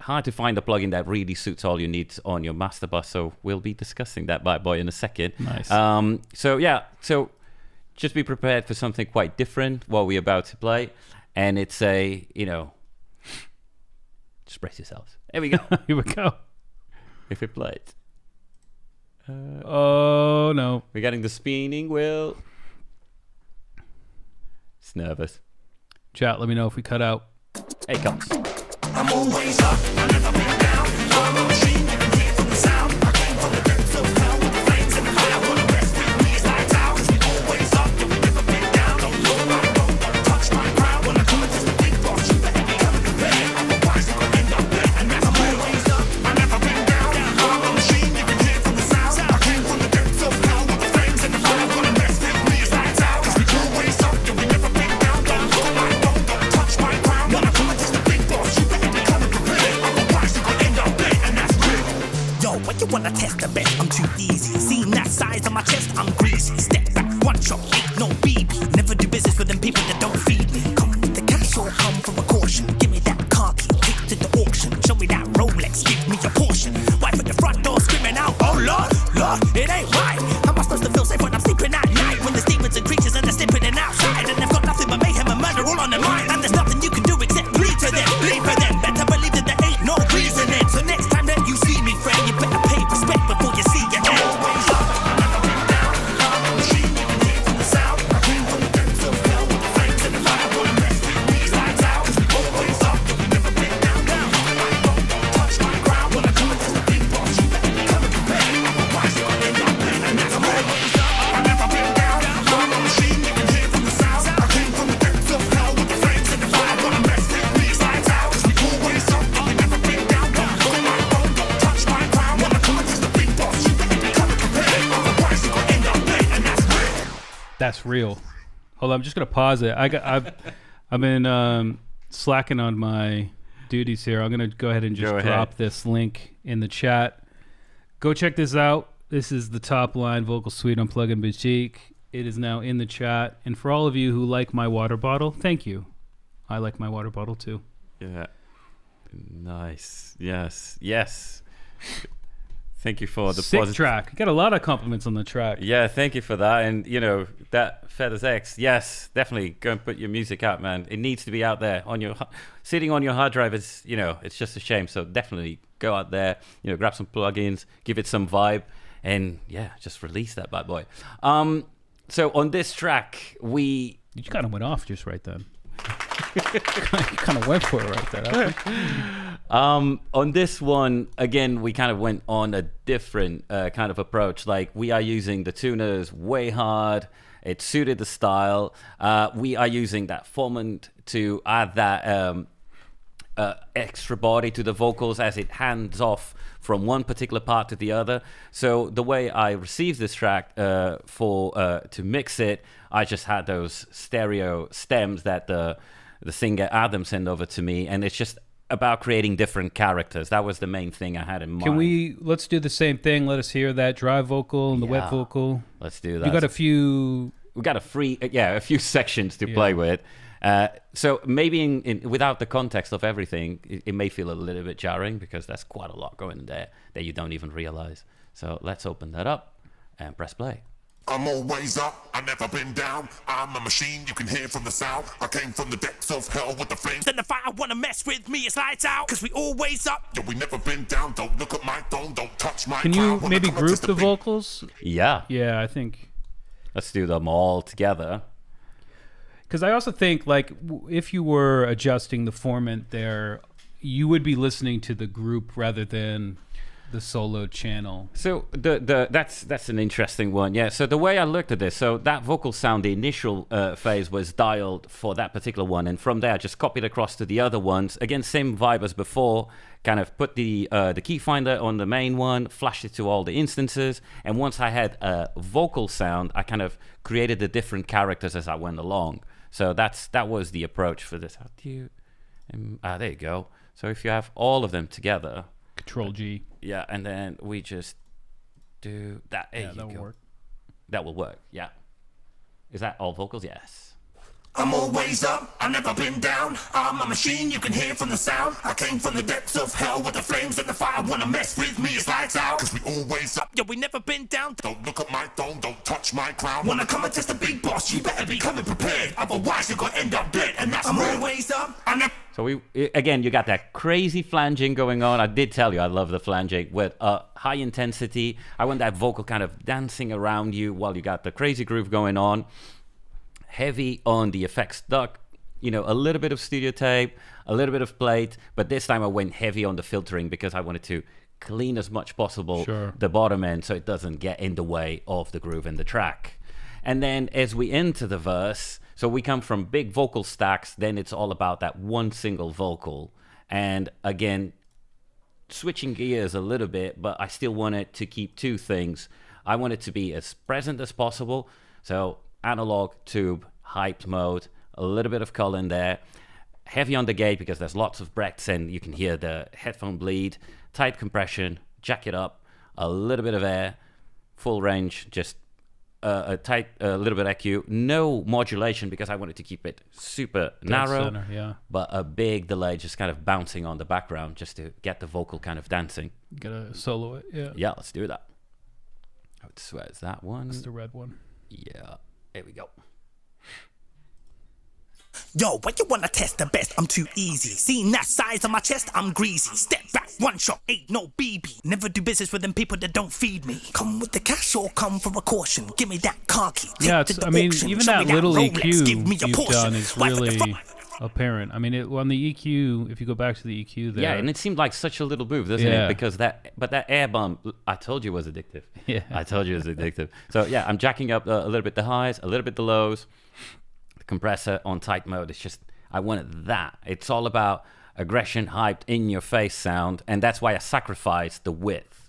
hard to find a plugin that really suits all your needs on your master bus. So we'll be discussing that bad boy in a second. Nice. So just be prepared for something quite different what we're about to play. And it's just brace yourselves. Here we go. Here we go. If it plays. Oh, no. We're getting the spinning wheel. It's nervous. Chat, let me know if we cut out. Here it comes. I'm always up, I've never been down. I'm on the stream, you can hear from the sound. I came from the depths of hell with the flames and the fire. Wanna rest with me, it's like towers. We always up, yeah, we never been down. Don't look like don't touch my crown. When I come into the big boss, you better be coming prepared. Otherwise, you're gonna end up dead. And that's I'm always up, I've never been down. I'm on the stream, you can hear from the sound. I came from the depths of hell with the flames and the fire. Wanna rest with me, it's like towers. We always up, yeah, we never been down. Don't look like don't touch my crown. When I come into the big boss, you better be coming prepared. Otherwise, you're gonna end up dead. And that's real. Yo, when you wanna test the best, I'm too easy. Seeing that size of my chest, I'm greasy. Step back, one shot, ain't no BB. Never do business with them people that don't feed me. Come with the cash or come from a caution. Give me that car key, take to the auction. Show me that Rolex, give me a portion. Wife at the front door screaming out, oh Lord, Lord, it ain't right. How am I supposed to feel safe when I'm sleeping at night? When the demons and creatures all on their mind. And there's nothing you can do except bleed to them, bleed for them. Better believe that there ain't no reasoning. So next time that you see me, friend, you better pay respect before you see your end. Always up, never been down. I'm a machine, you can hear from the sound. I came from the depths of hell with the flames and the fire. Wanna mess with me, lights out. 'Cause we always up, we never been down. Don't touch my crown. When I come and test the big boss, you better be coming prepared. Otherwise you're gonna end up dead. And that's always up, I never been down. I'm a machine, you can hear from the sound. I came from the depths of hell with the flames and the fire. Wanna mess with me, lights out. 'Cause we always up, we never been down. Don't touch my crown. When I come and test the big boss, you better be coming prepared. Otherwise you're gonna end up dead. And that's real. That's real. Hold on, I'm just gonna pause it. I've been slacking on my duties here. I'm gonna go ahead and just drop this link in the chat. Go check this out. This is the Topline Vocal Suite on Plug-in Boutique. It is now in the chat. And for all of you who like my water bottle, thank you. I like my water bottle too. Yeah. Nice. Yes. Thank you for the Sick track. You got a lot of compliments on the track. Yeah, thank you for that. And, you know, that Feathers X, yes, definitely go and put your music out, man. It needs to be out there. Sitting on your hard drive is, you know, it's just a shame. So definitely go out there, you know, grab some plugins, give it some vibe, and, yeah, just release that bad boy. So on this track, You kind of went off just right then. You kind of went for it right there. On this one, again, we kind of went on a different kind of approach. Like, we are using the tuners way hard. It suited the style. We are using that formant to add that extra body to the vocals as it hands off from one particular part to the other. So the way I received this track to mix it, I just had those stereo stems that the singer Adam sent over to me, and it's just about creating different characters. That was the main thing I had in mind. Let's do the same thing. Let us hear that dry vocal and the wet vocal. Let's do that. You got a few... We got a few sections to play with. So maybe without the context of everything, it may feel a little bit jarring because that's quite a lot going there that you don't even realize. So let's open that up and press play. I'm always up, I've never been down. I'm a machine, you can hear from the sound. I came from the depths of hell with the flames. Then the fire wanna mess with me, it's lights out. 'Cause we always up. Yeah, we never been down, don't look at my throne, don't touch my Can you crown. maybe group the vocals? Yeah. Yeah, I think... Let's do them all together. Because I also think, like, if you were adjusting the formant there, you would be listening to the group rather than the solo channel. So that's an interesting one. Yeah. So the way I looked at this, so that vocal sound, the initial phase was dialed for that particular one, and from there I just copied across to the other ones. Again, same vibe as before. Kind of put the key finder on the main one, flashed it to all the instances, and once I had a vocal sound, I kind of created the different characters as I went along. So that was the approach for this. How do you? There you go. So if you have all of them together. Control G. Yeah, and then we just do that. Yeah, that will work. That will work, yeah. Is that all vocals? Yes. I'm always up, I've never been down. I'm a machine, you can hear from the sound. I came from the depths of hell with the flames and the fire. Wanna mess with me, it's lights out. 'Cause we always up. Yeah, we never been down. Don't look at my throne, don't touch my crown. Wanna come and test the big boss, you better be coming prepared. Otherwise you're gonna end up dead, and that's I'm always up, I never... So again, you got that crazy flanging going on. I did tell you I love the flanging with high intensity. I want that vocal kind of dancing around you while you got the crazy groove going on. Heavy on the effects duct, you know, a little bit of studio tape, a little bit of plate, but this time I went heavy on the filtering because I wanted to clean as much possible the bottom end so it doesn't get in the way of the groove in the track. And then as we enter the verse, so we come from big vocal stacks, then it's all about that one single vocal. And again, switching gears a little bit, but I still wanted to keep two things. I want it to be as present as possible. So analog, tube, hyped mode, a little bit of color in there. Heavy on the gate because there's lots of breaths and you can hear the headphone bleed. Tight compression, jack it up, a little bit of air, full range, just a little bit EQ. No modulation because I wanted to keep it super narrow, center, but a big delay just kind of bouncing on the background just to get the vocal kind of dancing. Gotta solo it, yeah. Yeah, let's do that. I would swear it's that one. It's the red one. Yeah. There we go. Yo, why you wanna test the best? I'm too easy. Seeing that size on my chest, I'm greasy. Step back, one shot, ain't no BB. Never do business with them people that don't feed me. Come with the cash or come for a caution. Give me that car key. Yeah, Take to it's, the I mean, auction. even Show that me little Rolex. EQ Give me a you've portion. done is Why for the really fun? apparent. I mean, on the EQ, if you go back to the EQ there. Yeah, and it seemed like such a little move, doesn't Yeah. it? Because that air bump, I told you was addictive. Yeah. I told you it was addictive. So yeah, I'm jacking up a little bit the highs, a little bit the lows. The compressor on tight mode, it's just, I wanted that. It's all about aggression, hyped, in your face sound, and that's why I sacrificed the width,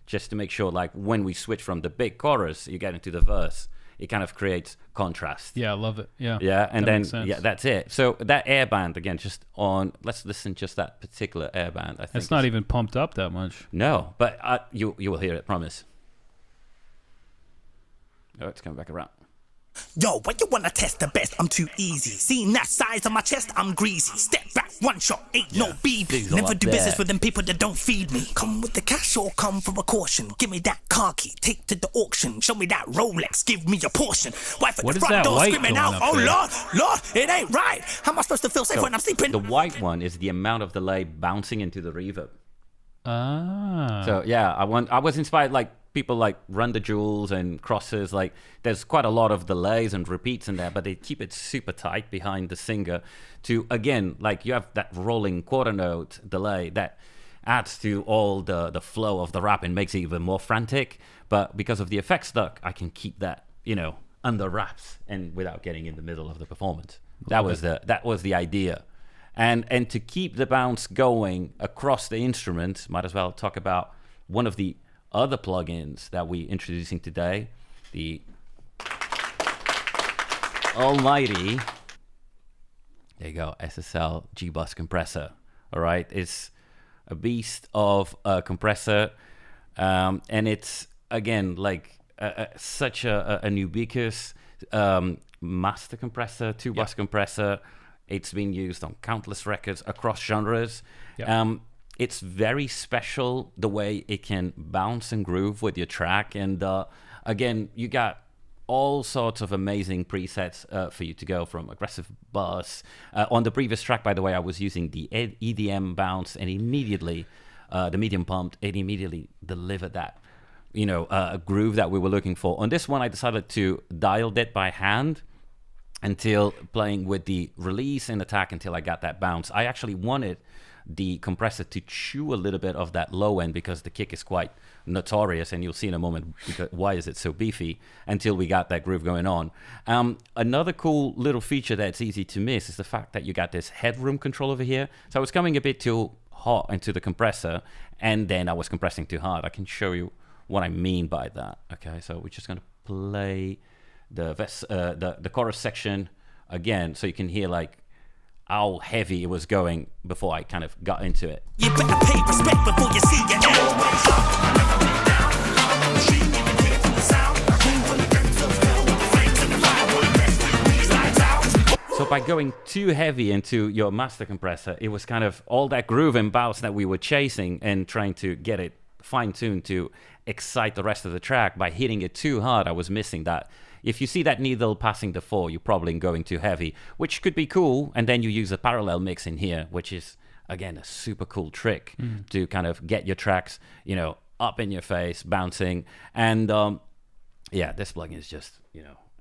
just to make sure, like, when we switch from the big chorus, you get into the verse, it kind of creates contrast. Yeah, I love it. Yeah. Yeah, and That then makes sense. yeah, that's it. So that air band again, just on. Let's listen just that particular air band. I think It's not even pumped up that much. No, but you will hear it. Promise. Oh, it's coming back around. Yo, why you wanna test the best? I'm too easy. Seeing that size on my chest, I'm greasy. Step back, one shot, ain't no BB. Diesel Never up do business there. with them people that don't feed me. Come with the cash or come for a caution. Give me that car key, take to the auction. Show me that Rolex, give me a portion. Wife at What the is front that door light screaming going out, up oh there? Lord, it ain't right. How am I supposed to feel safe So when I'm sleeping? the white one is the amount of delay bouncing into the reverb. Ah. So yeah, I was inspired, like people like Run the Jewels and Crosses, like there's quite a lot of delays and repeats in there, but they keep it super tight behind the singer to, again, like you have that rolling quarter note delay that adds to all the flow of the rap and makes it even more frantic. But because of the effects duct, I can keep that, under wraps and without getting in the middle of the performance. That was the idea. And to keep the bounce going across the instrument, might as well talk about one of the other plugins that we're introducing today, the almighty, there you go, SSL G-Bus compressor. All right, it's a beast of a compressor, and it's, again, like such an ubiquitous master compressor, two-bus compressor. It's been used on countless records across genres. Yeah. It's very special the way it can bounce and groove with your track. And again, you got all sorts of amazing presets for you to go from aggressive bass. On the previous track, by the way, I was using the EDM bounce, and immediately, the medium pumped, it immediately delivered that, a groove that we were looking for. On this one, I decided to dial it by hand until playing with the release and attack until I got that bounce. I actually wanted the compressor to chew a little bit of that low end because the kick is quite notorious, and you'll see in a moment why is it so beefy, until we got that groove going on. Another cool little feature that's easy to miss is the fact that you got this headroom control over here. So I was coming a bit too hot into the compressor, and then I was compressing too hard. I can show you what I mean by that. Okay, so we're just gonna play the chorus section again, so you can hear like how heavy it was going before I kind of got into it. You better pay respect before you see your end. So by going too heavy into your master compressor, it was kind of all that groove and bounce that we were chasing and trying to get it fine-tuned to excite the rest of the track. By hitting it too hard, I was missing that. If you see that needle passing the 4, you're probably going too heavy, which could be cool. And then you use a parallel mix in here, which is, again, a super cool trick to kind of get your tracks, up in your face, bouncing. And yeah, this plugin is just,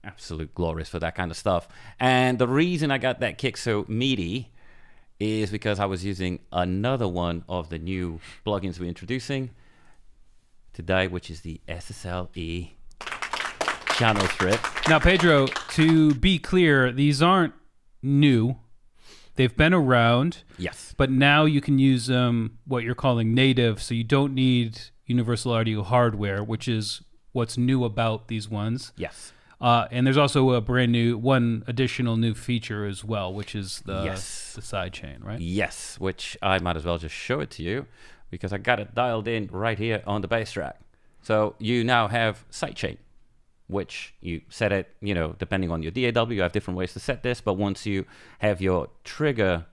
absolute glorious for that kind of stuff. And the reason I got that kick so meaty is because I was using another one of the new plugins we're introducing today, which is the SSLE channel strip. Now, Pedro, to be clear, these aren't new. They've been around. Yes. But now you can use them what you're calling native, so you don't need Universal Audio hardware, which is what's new about these ones. Yes. And there's also a brand new, one additional new feature as well, which is the Yes. sidechain, right? Yes, which I might as well just show it to you because I got it dialed in right here on the bass track. So you now have sidechain, which you set it, depending on your DAW, you have different ways to set this, but once you have your trigger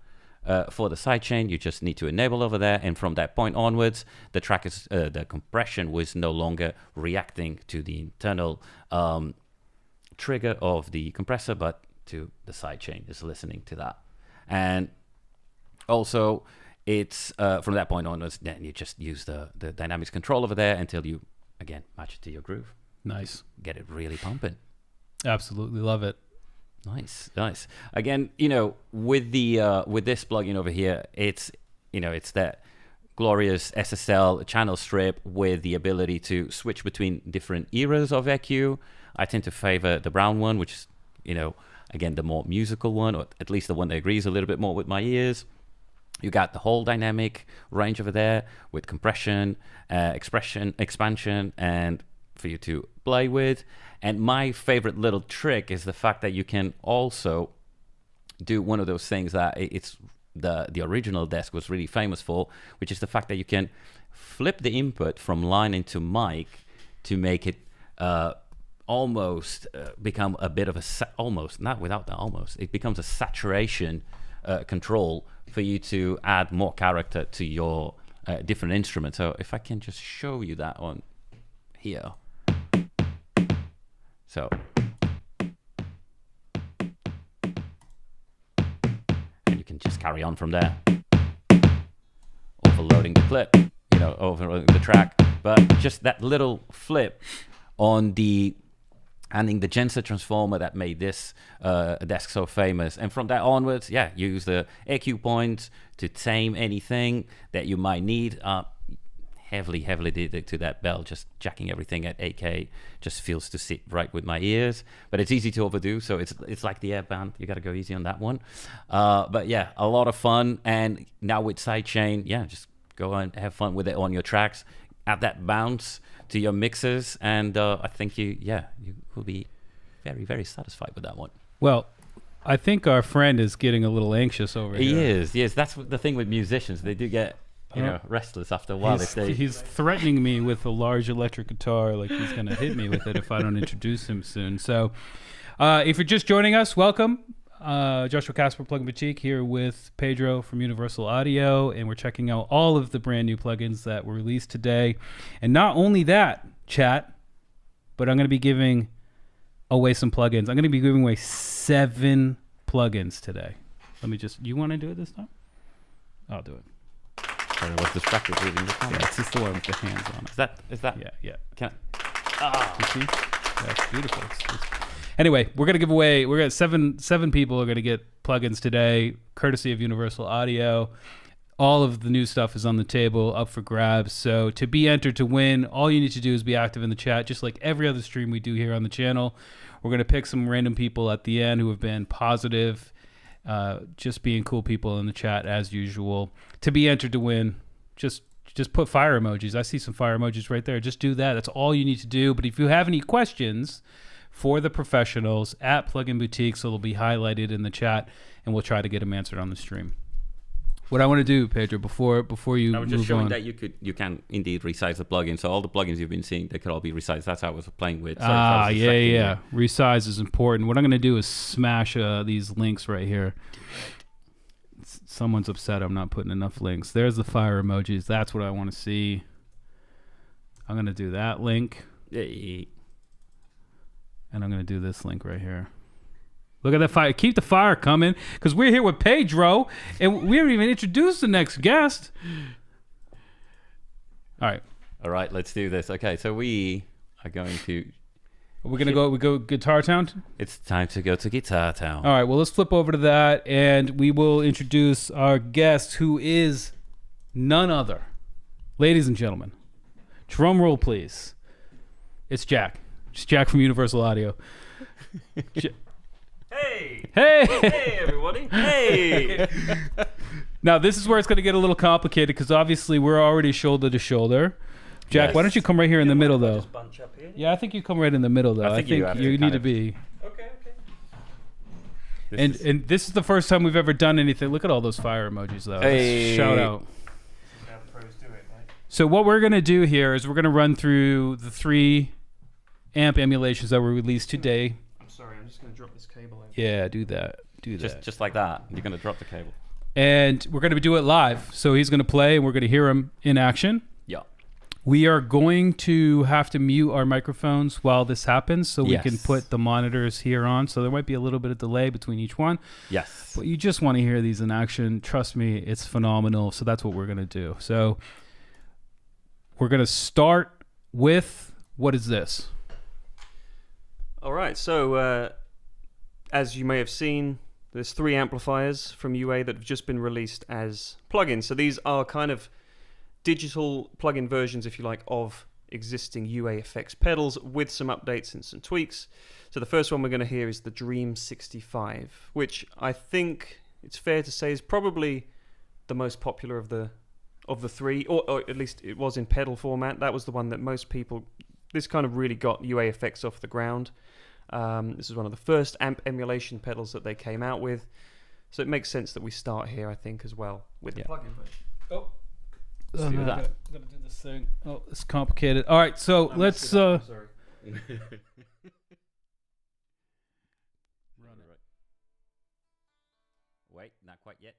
for the sidechain, you just need to enable over there, and from that point onwards, the track is, the compression was no longer reacting to the internal trigger of the compressor, but to the sidechain, just listening to that. And also, it's from that point onwards, then you just use the dynamics control over there until you, again, match it to your groove. Nice. Get it really pumping. Absolutely love it. Nice. Again, with this plugin over here, it's that glorious SSL channel strip with the ability to switch between different eras of EQ. I tend to favor the brown one, which is, again, the more musical one, or at least the one that agrees a little bit more with my ears. You got the whole dynamic range over there with compression, expression, expansion, and for you to play with. And my favorite little trick is the fact that you can also do one of those things that it's the original desk was really famous for, which is the fact that you can flip the input from line into mic to make it almost become a bit of a it becomes a saturation control for you to add more character to your different instruments. So if I can just show you that on here. So and you can just carry on from there, overloading the clip, overloading the track. But just that little flip on the Genser transformer that made this desk so famous. And from that onwards, use the EQ points to tame anything that you might need. Heavily addicted to that bell, just jacking everything at 8K just feels to sit right with my ears. But it's easy to overdo, so it's like the Airband. You got to go easy on that one. But yeah, a lot of fun. And now with sidechain, just go and have fun with it on your tracks. Add that bounce to your mixes, and I think you will be very, very satisfied with that one. Well, I think our friend is getting a little anxious over here. He is, yes. That's the thing with musicians. They do get restless after a while. He's threatening me with a large electric guitar, like he's going to hit me with it if I don't introduce him soon. So if you're just joining us, welcome. Joshua Casper, Plugin Boutique, here with Pedro from Universal Audio, and we're checking out all of the brand new plugins that were released today. And not only that, chat, but I'm going to be giving away some plugins. I'm going to be giving away 7 plugins today. You want to do it this time? I'll do it. Sorry, I was distracted reading the comments. Yeah, it's just the one with the hands on it. Is that? Yeah. You see? That's beautiful. Anyway, we're gonna 7 people are gonna get plugins today, courtesy of Universal Audio. All of the new stuff is on the table, up for grabs. So to be entered to win, all you need to do is be active in the chat, just like every other stream we do here on the channel. We're gonna pick some random people at the end who have been positive, just being cool people in the chat as usual. To be entered to win, just put fire emojis. I see some fire emojis right there. Just do that. That's all you need to do. But if you have any questions for the professionals at Plugin Boutique, so they'll be highlighted in the chat, and we'll try to get them answered on the stream. What I want to do, Pedro, before you I was just move showing on, that you can indeed resize the plugin. So all the plugins you've been seeing, they could all be resized. That's how I was playing with. Yeah. Resize is important. What I'm going to do is smash these links right here. Someone's upset I'm not putting enough links. There's the fire emojis. That's what I want to see. I'm going to do that link. Yay. And I'm going to do this link right here. Look at that fire. Keep the fire coming, because we're here with Pedro, and we haven't even introduced the next guest. All right, let's do this. Okay, so we are going to... We're going to go Guitar Town? It's time to go to Guitar Town. All right, well, let's flip over to that, and we will introduce our guest, who is none other. Ladies and gentlemen, drum roll, please. It's Jack. It's Jack from Universal Audio. Hey, everybody. Hey. Now, this is where it's going to get a little complicated, because obviously we're already shoulder to shoulder. Jack, Yes. why don't you come right here in the middle, though? Just bunch up here. Yeah, I think you come right in the middle, though. I think you have to you kind need to of- be. Okay. And this is the first time we've ever done anything. Look at all those fire emojis, though. Hey. Shout out. Now the pros do it, right? So what we're going to do here is we're going to run through the 3 amp emulations that were released today. I'm sorry, I'm just going to drop this cable over. Yeah, do that. Do that. Just like that. You're going to drop the cable. And we're going to do it live. So he's going to play, and we're going to hear him in action. Yeah. We are going to have to mute our microphones while this happens so we can Yes. put the monitors here on. So there might be a little bit of delay between each one. Yes. But you just want to hear these in action. Trust me, it's phenomenal. So that's what we're going to do. So we're going to start with, what is this? All right, so as you may have seen, there's 3 amplifiers from UA that have just been released as plugins. So these are kind of digital plugin versions, if you like, of existing UA effects pedals with some updates and some tweaks. So the first one we're going to hear is the Dream 65, which I think it's fair to say is probably the most popular of the 3, or at least it was in pedal format. That was the one that most people, this kind of really got UA effects off the ground. This is one of the first amp emulation pedals that they came out with. So it makes sense that we start here, I think, as well, with the plugin version. Oh. Let's do that. I'm gonna do this thing. Oh, it's complicated. All right, so let's Sorry. run it. Wait, not quite yet.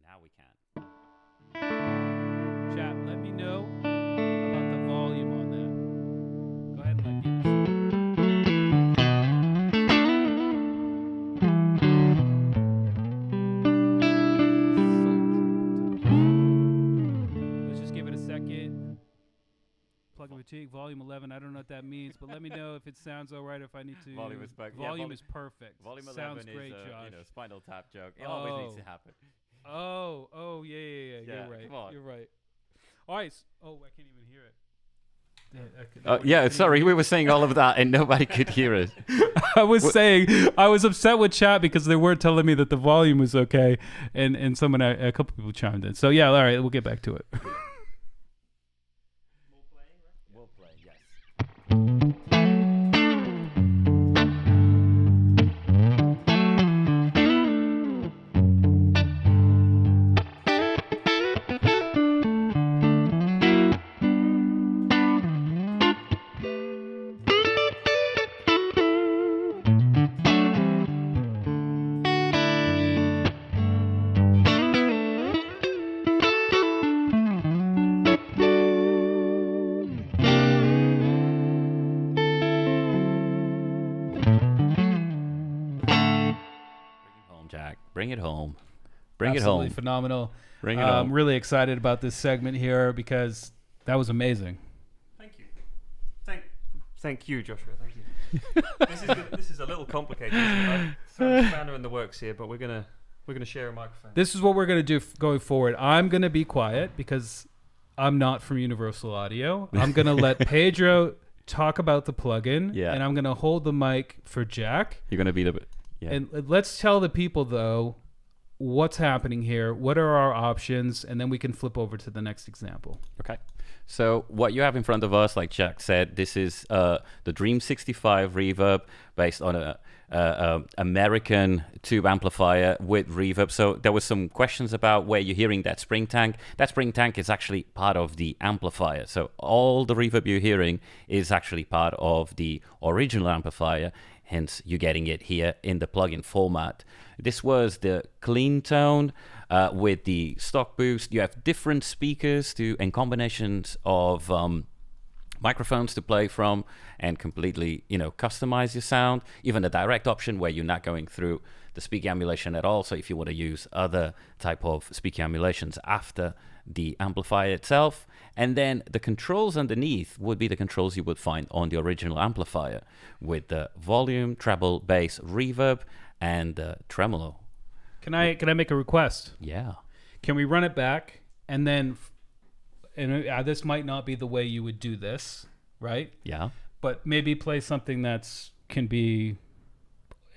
Now we can. Chat, let me know about the volume on that. Go ahead and give us. Let's just give it a second. Plug-in fatigue, volume 11. I don't know what that means, but let me know if it sounds all right. If I need to. Volume is back. Yeah, Volume is perfect. Volume 11 sounds great, is Josh. Spinal Tap joke. It always needs to Oh. happen. Oh, yeah. Yeah, You're right. come on. You're right. All right. Oh, I can't even hear it. Yeah, sorry, we were saying all of that and nobody could hear us. I was saying I was upset with chat because they weren't telling me that the volume was okay, and a couple people chimed in. So yeah, all right, we'll get back to it. We'll play, yes. Bring it home. Bring Absolutely it home. phenomenal. Bring it I'm home. really excited about this segment here because that was amazing. Thank you. Thank you, Joshua. Thank you. This is a little complicated. I've thrown a spanner in the works here, but we're gonna share a microphone. This is what we're going to do going forward. I'm going to be quiet because I'm not from Universal Audio. I'm going to let Pedro talk about the plugin, Yeah. and I'm going to hold the mic for Jack. You're gonna be the yeah. And let's tell the people, though, what's happening here, what are our options, and then we can flip over to the next example. Okay. So what you have in front of us, like Jack said, this is the Dream 65 reverb based on a American tube amplifier with reverb. So there was some questions about where you're hearing that spring tank. That spring tank is actually part of the amplifier. So all the reverb you're hearing is actually part of the original amplifier. Hence, you're getting it here in the plugin format. This was the clean tone with the stock boost. You have different speakers and combinations of microphones to play from and completely, customize your sound. Even the direct option where you're not going through the speaker emulation at all. So if you want to use other type of speaker emulations after the amplifier itself. And then the controls underneath would be the controls you would find on the original amplifier with the volume, treble, bass, reverb, and tremolo. Can I make a request? Yeah. Can we run it back and then, this might not be the way you would do this, right? Yeah. But maybe play something can be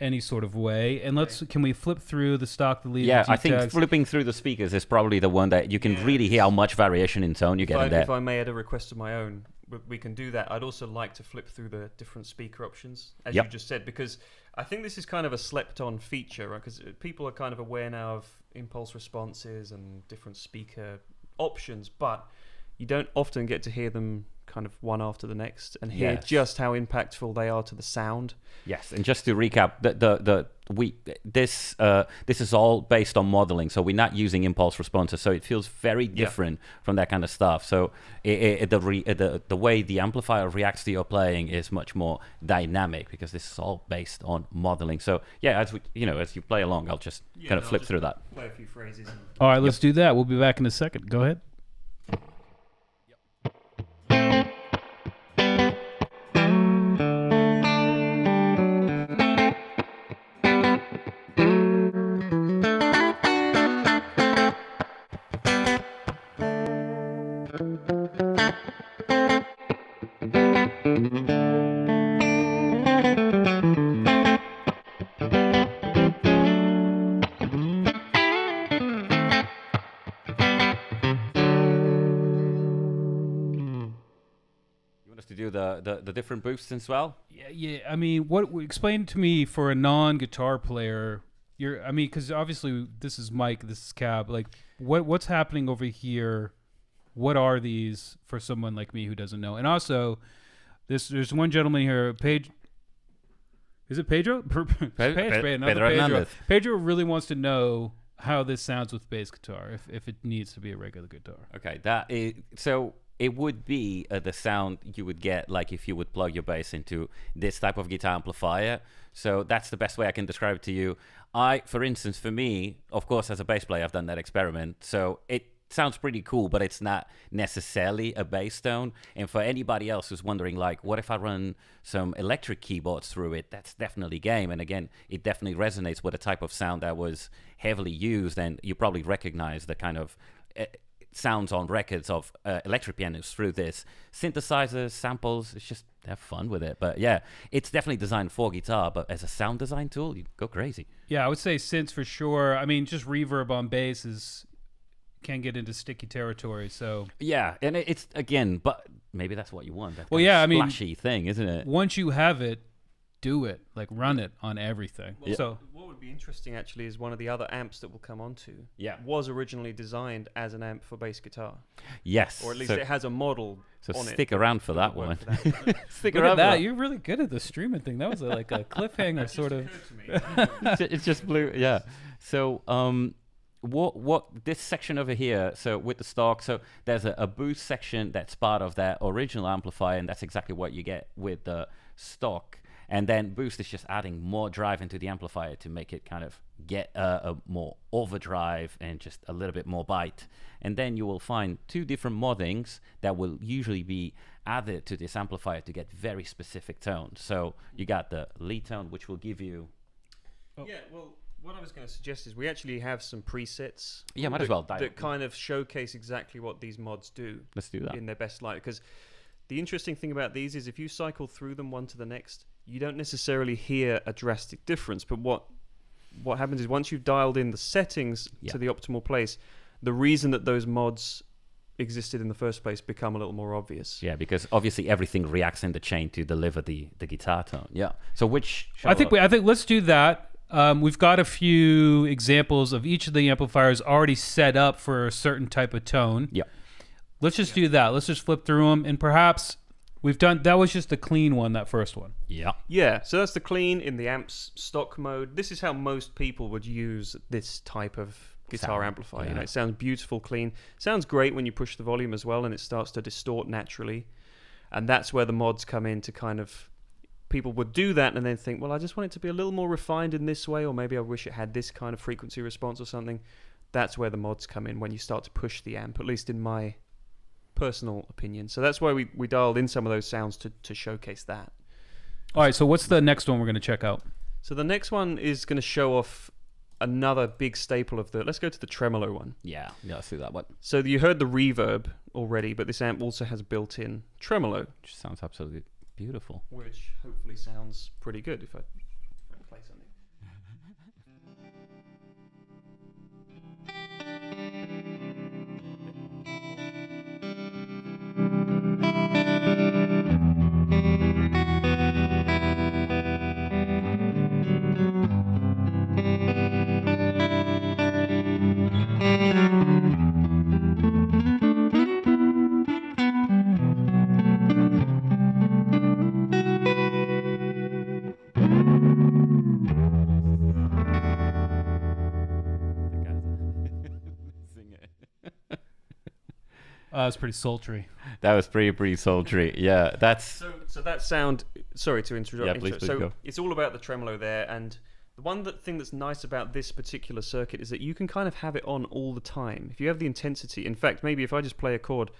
any sort of way, and can we flip through the stock, the lead? Yeah, I think flipping through the speakers is probably the one that you can really hear how much variation in tone you get in there. If I may add a request of my own, we can do that. I'd also like to flip through the different speaker options, as you just said, because I think this is kind of a slept-on feature, right? Because people are kind of aware now of impulse responses and different speaker options, but you don't often get to hear them kind of one after the next and hear Yes. just how impactful they are to the sound. Yes, and just to recap, this is all based on modeling, so we're not using impulse responses, so it feels very different from that kind of stuff. So the way the amplifier reacts to your playing is much more dynamic because this is all based on modeling. So yeah, as you play along, I'll just kind of flip through that. Play a few phrases. All right, let's do that. We'll be back in a second. Go ahead. To do the different boosts as well. Yeah. I mean, explain to me for a non-guitar player. Because obviously this is Mike, this is Cab. Like, what's happening over here? What are these for someone like me who doesn't know? And also, there's one gentleman here, Is it Pedro? Pedro. Pedro really wants to know how this sounds with bass guitar, if it needs to be a regular guitar. Okay, so it would be the sound you would get like if you would plug your bass into this type of guitar amplifier. So that's the best way I can describe it to you. For instance, for me, of course, as a bass player, I've done that experiment. So it sounds pretty cool, but it's not necessarily a bass tone. And for anybody else who's wondering, like, what if I run some electric keyboards through it? That's definitely game. And again, it definitely resonates with a type of sound that was heavily used. And you probably recognize the kind of sounds on records of electric pianos through this. Synthesizers, samples, it's just have fun with it. But yeah, it's definitely designed for guitar, but as a sound design tool, you go crazy. Yeah, I would say synths for sure. I mean, just reverb on bass can get into sticky territory. So yeah, and it's again, but maybe that's what you want. That splashy thing, isn't it? Once you have it, do it. Like, run it on everything. Well, So what would be interesting actually is one of the other amps that we'll come on to was originally designed as an amp for bass guitar. Yes, or at least it has a model. So on stick it around for that one. Stick look around at that. for You're really good at the streaming thing. That was like a cliffhanger sort of. It just blew. Yeah. So what this section over here, so with the stock, so there's a boost section that's part of that original amplifier, and that's exactly what you get with the stock. And then boost is just adding more drive into the amplifier to make it kind of get a more overdrive and just a little bit more bite. And then you will find two different moddings that will usually be added to this amplifier to get very specific tones. So you got the lead tone, which will give you... Yeah, well, what I was going to suggest is we actually have some presets. Yeah, might as well dive that kind of showcase exactly what these mods do. Let's do that. In their best light. Because the interesting thing about these is if you cycle through them one to the next, you don't necessarily hear a drastic difference. But what happens is once you've dialed in the settings to the optimal place, the reason that those mods existed in the first place become a little more obvious. Yeah, because obviously everything reacts in the chain to deliver the guitar tone. Yeah. So which... I think let's do that. We've got a few examples of each of the amplifiers already set up for a certain type of tone. Yeah. Let's just do that. Let's just flip through them, and perhaps that was just the clean one, that first one. Yeah. Yeah, so that's the clean in the amp's stock mode. This is how most people would use this type of guitar amplifier. You know, it sounds beautiful, clean. Sounds great when you push the volume as well, and it starts to distort naturally. And that's where the mods come in to kind of... People would do that and then think, well, I just want it to be a little more refined in this way, or maybe I wish it had this kind of frequency response or something. That's where the mods come in when you start to push the amp, at least in my personal opinion. So that's why we dialed in some of those sounds to showcase that. All right, so what's the next one we're going to check out? So the next one is going to show off another big staple of let's go to the tremolo one. Yeah, let's do that one. So you heard the reverb already, but this amp also has built-in tremolo. Which sounds absolutely beautiful. Which hopefully sounds pretty good if I play something. It's pretty sultry. That was pretty sultry. Yeah, that's So that sound. Sorry to interrupt. Yeah, please so go. it's all about the tremolo there, and the thing that's nice about this particular circuit is that you can kind of have it on all the time. If you have the intensity, in fact, maybe if I just play a chord,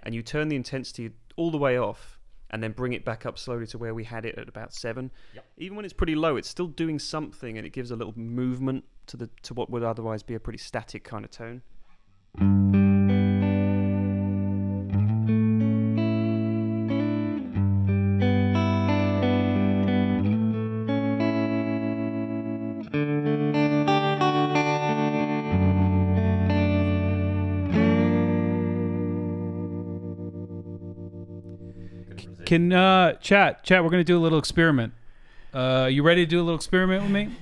and you turn the intensity all the way off, and then bring it back up slowly to where we had it at about 7. Even when it's pretty low, it's still doing something, and it gives a little movement to what would otherwise be a pretty static kind of tone. Can chat? We're gonna do a little experiment. You ready to do a little experiment with me?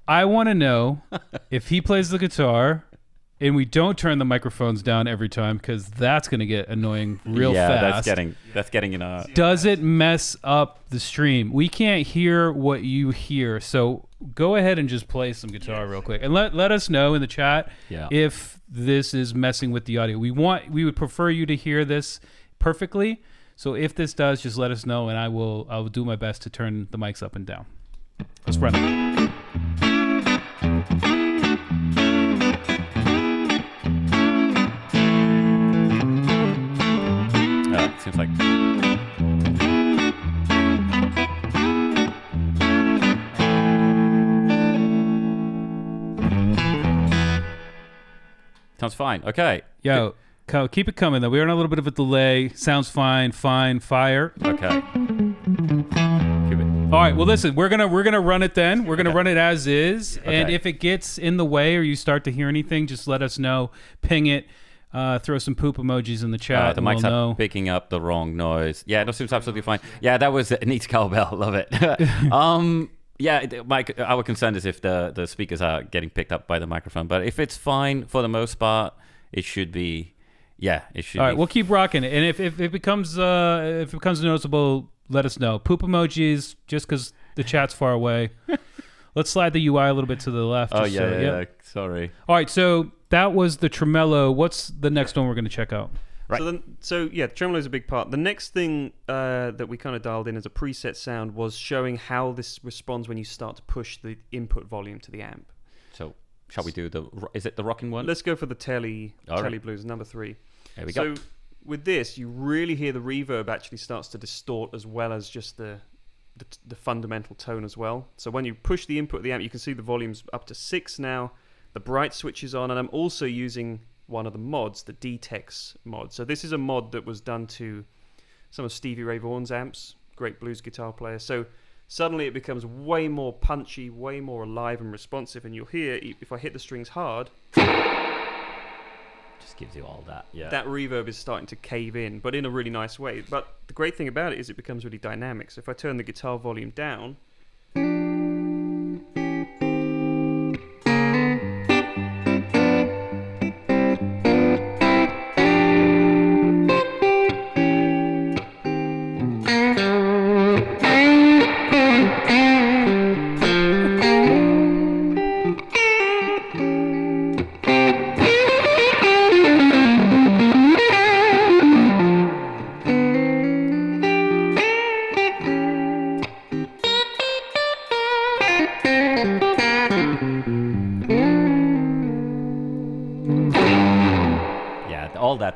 I want to know if he plays the guitar, and we don't turn the microphones down every time because that's gonna get annoying real fast. that's getting in a. Does it mess up the stream? We can't hear what you hear, so go ahead and just play some guitar real quick, and let us know in the chat if this is messing with the audio. We would prefer you to hear this perfectly. So if this does, just let us know, and I will do my best to turn the mics up and down. Let's run it. Seems like. Sounds fine. Okay. Yo. Keep it coming though. We're on a little bit of a delay. Sounds fine. Fire. Okay. All right. Well, listen. We're gonna run it then. We're gonna run it as is. Okay. And if it gets in the way or you start to hear anything, just let us know. Ping it. Throw some poop emojis in the chat. The mic's picking up the wrong noise. Yeah, that seems absolutely fine. Yeah, that was a neat cowbell. Love it. Yeah, Mike. Our concern is if the speakers are getting picked up by the microphone. But if it's fine for the most part, it should be. Yeah, it should. All right, we'll keep rocking it, and if it becomes noticeable, let us know. Poop emojis, just because the chat's far away. Let's slide the UI a little bit to the left. Oh yeah. Sorry. All right, so that was the tremolo. What's the next one we're going to check out? Right. So tremolo is a big part. The next thing that we kind of dialed in as a preset sound was showing how this responds when you start to push the input volume to the amp. So. Shall we do is it the rocking one? Let's go for the Telly Blues, number 3. There we go. So with this, you really hear the reverb actually starts to distort as well as just the fundamental tone as well. So when you push the input of the amp, you can see the volume's up to 6 now. The bright switch is on, and I'm also using one of the mods, the D-Tex mod. So this is a mod that was done to some of Stevie Ray Vaughan's amps, great blues guitar player. So suddenly it becomes way more punchy, way more alive and responsive, and you'll hear, if I hit the strings hard, just gives you all that. Yeah. That reverb is starting to cave in, but in a really nice way. But the great thing about it is it becomes really dynamic. So if I turn the guitar volume down,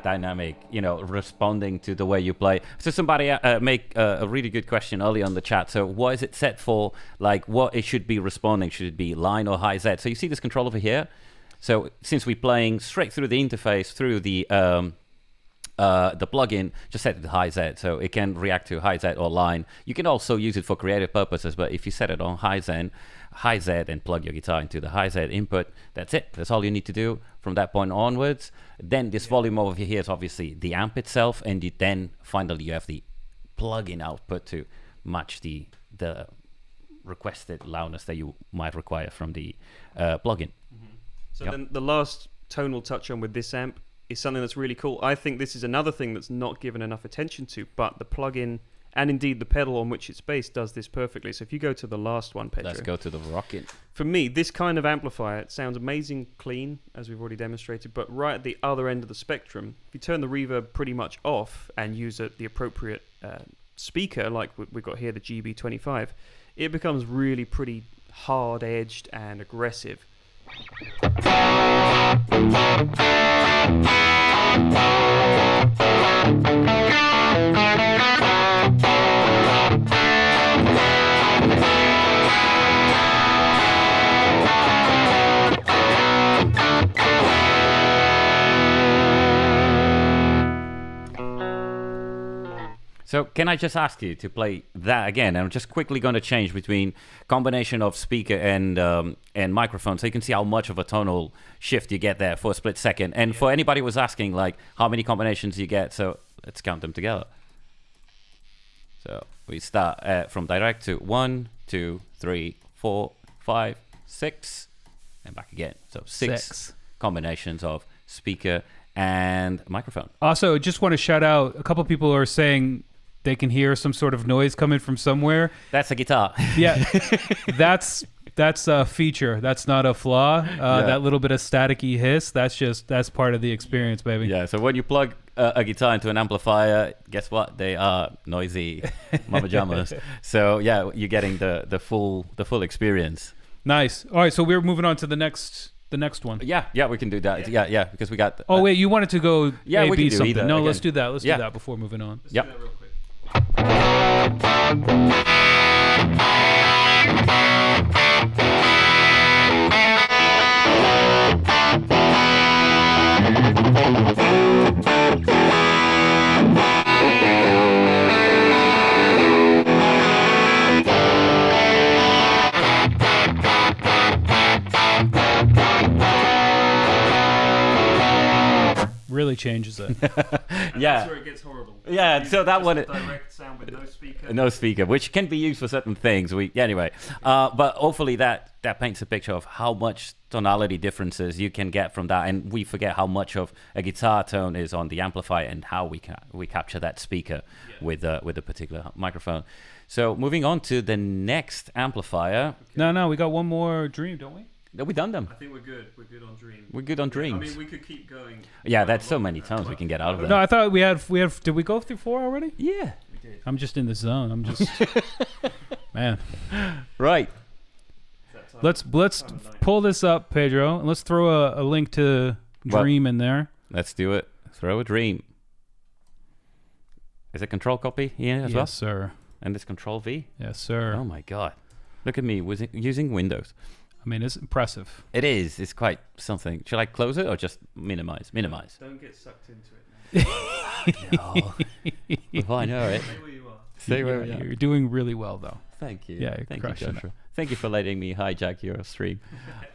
dynamic, responding to the way you play. So somebody make a really good question early on the chat. So what is it set for? Like what it should be responding? Should it be line or high Z? So you see this control over here. So since we're playing straight through the interface through the plugin, just set it to high Z, so it can react to high Z or line. You can also use it for creative purposes, but if you set it on high Z and plug your guitar into the high Z input, that's it. That's all you need to do from that point onwards. Then this volume over here is obviously the amp itself, and then finally you have the plug-in output to match the requested loudness that you might require from the plugin. So then the last tone we'll touch on with this amp is something that's really cool. I think this is another thing that's not given enough attention to, but the plug-in And indeed, the pedal on which it's based does this perfectly. So if you go to the last one, Pedro. Let's go to the rocket. For me, this kind of amplifier, it sounds amazing clean, as we've already demonstrated, but right at the other end of the spectrum, if you turn the reverb pretty much off and use the appropriate speaker, like we've got here, the GB25, it becomes really pretty hard-edged and aggressive. So can I just ask you to play that again? I'm just quickly going to change between combination of speaker and microphone, so you can see how much of a tonal shift you get there for a split second. And for anybody who was asking, like, how many combinations you get, so let's count them together. So we start from direct to 1, 2, 3, 4, 5, 6, and back again. So six combinations of speaker and microphone. Also, just want to shout out, a couple people are saying they can hear some sort of noise coming from somewhere. That's a guitar. Yeah, that's a feature. That's not a flaw. That little bit of staticky hiss, that's part of the experience, baby. Yeah, so when you plug a guitar into an amplifier, guess what? They are noisy mama jamas. So yeah, you're getting the full experience. Nice. All right, so we're moving on to the next one. Yeah, we can do that. Yeah, because we got. Oh wait, you wanted to go yeah, A, we B can do something. either, No, again. let's do that. Let's do that before moving on. Yep. Really changes it. Yeah. That's where it gets horrible. Yeah, so that Just one. a direct sound with no speaker. No speaker, which can be used for certain things. But hopefully that paints a picture of how much tonality differences you can get from that, and we forget how much of a guitar tone is on the amplifier and how we capture that speaker with a particular microphone. So moving on to the next amplifier. No, we got one more dream, don't we? Have we done them? I think we're good. We're good on Dream. We're good on I dreams. mean, we could keep going. Yeah, that's so many tones we can get out of that. No, I thought we have. Did we go through 4 already? Yeah. I'm just in the zone. I'm just man. Right. Let's pull this up, Pedro, and let's throw a link to Dream in there. Let's do it. Throw a dream. Is it Control Copy here as well? Yes, sir. And it's Control V? Yes, sir. Oh my God. Look at me using Windows. I mean, it's impressive. It is. It's quite something. Should I close it or just minimize? Minimize. Don't get sucked into it. No. Well, I know it. Stay where you are. Stay where we are. You're doing really well, though. Thank you. Yeah, you're Thank you, crushing it. Joshua. Thank you for letting me hijack your stream.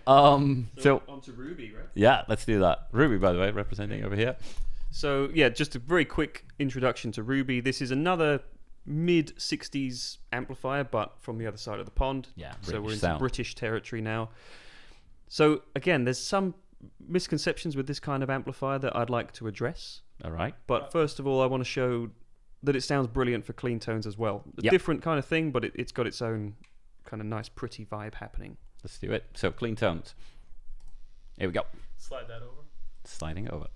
So on to Ruby, right? Yeah, let's do that. Ruby, by the way, representing over here. So yeah, just a very quick introduction to Ruby. This is another mid-60s amplifier, but from the other side of the pond. Yeah, so we're British into sound. British territory now. So again, there's some misconceptions with this kind of amplifier that I'd like to address. All right. But first of all, I want to show that it sounds brilliant for clean tones as well. A Yep. different kind of thing, but it's got its own kind of nice, pretty vibe happening. Let's do it. So clean tones. Here we go. Slide that over. Sliding over.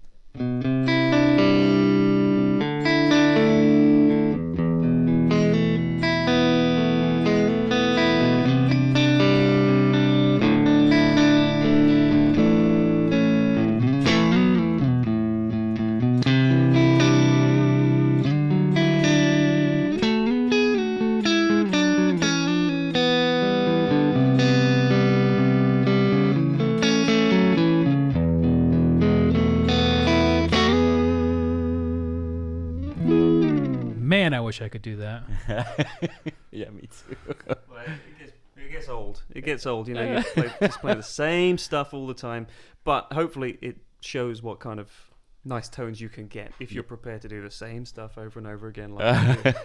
Man, I wish I could do that. Yeah, me too. Well, it gets old. It gets old. You know, you just play the same stuff all the time. But hopefully, it shows what kind of nice tones you can get if you're prepared to do the same stuff over and over again. Like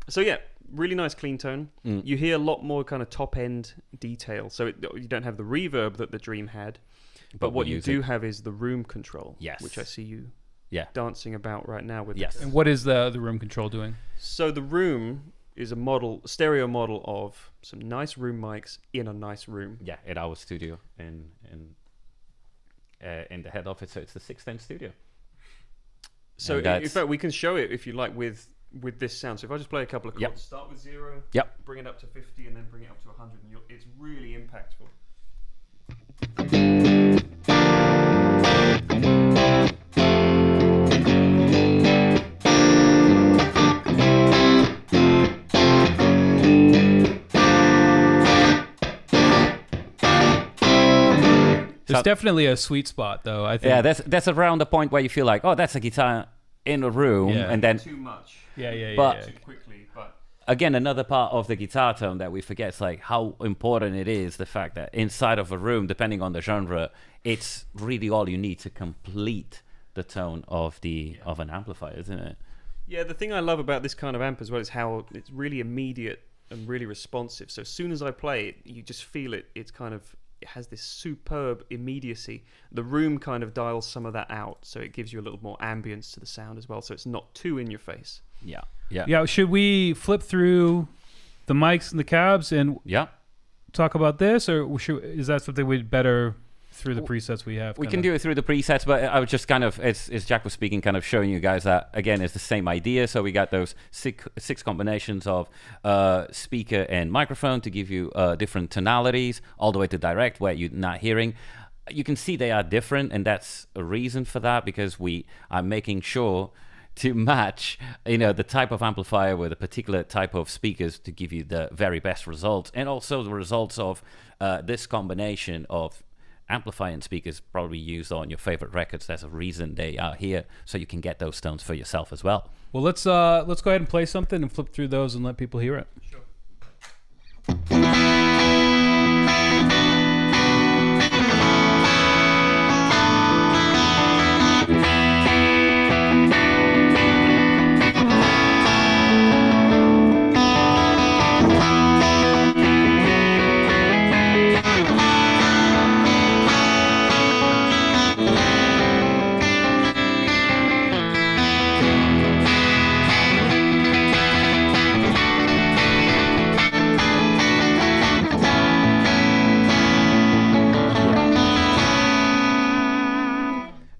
so yeah, really nice clean tone. You hear a lot more kind of top end detail. So you don't have the reverb that the Dream had, but what you do have is the room control. Yes. Which I see you dancing about right now with Yes. this. And what is the room control doing? So the room is a stereo model of some nice room mics in a nice room. Yeah, at our studio in the head office. So it's the 610 studio. So And in that's- fact, we can show it if you like with this sound. So if I just play a couple of chords, Yep. start with 0, Yep. bring it up to 50, and then bring it up to 100, and it's really impactful. There's definitely a sweet spot, though. I think. Yeah, that's around the point where you feel like, oh, that's a guitar in a room, Yeah. and then Too much. Yeah. But- Too quickly, but again, another part of the guitar tone that we forget is like how important it is, the fact that inside of a room, depending on the genre, it's really all you need to complete the tone of of an amplifier, isn't it? yeah, the thing I love about this kind of amp as well is how it's really immediate and really responsive. So as soon as I play it, you just feel it. It's kind of, it has this superb immediacy. The room kind of dials some of that out, so it gives you a little more ambience to the sound as well, so it's not too in your face. Yeah. Yeah. Should we flip through the mics and the cabs and Yeah. talk about this, or is that something we'd better through the presets we have? We can do it through the presets, but I was just kind of, as Jack was speaking, kind of showing you guys that, again, it's the same idea. So we got those six combinations of speaker and microphone to give you different tonalities, all the way to direct, where you're not hearing. You can see they are different, and that's a reason for that, because we are making sure to match, the type of amplifier with a particular type of speakers to give you the very best results, and also the results of this combination of amplifier and speakers probably used on your favorite records. There's a reason they are here, so you can get those tones for yourself as well. Well, let's go ahead and play something and flip through those and let people hear it. Sure.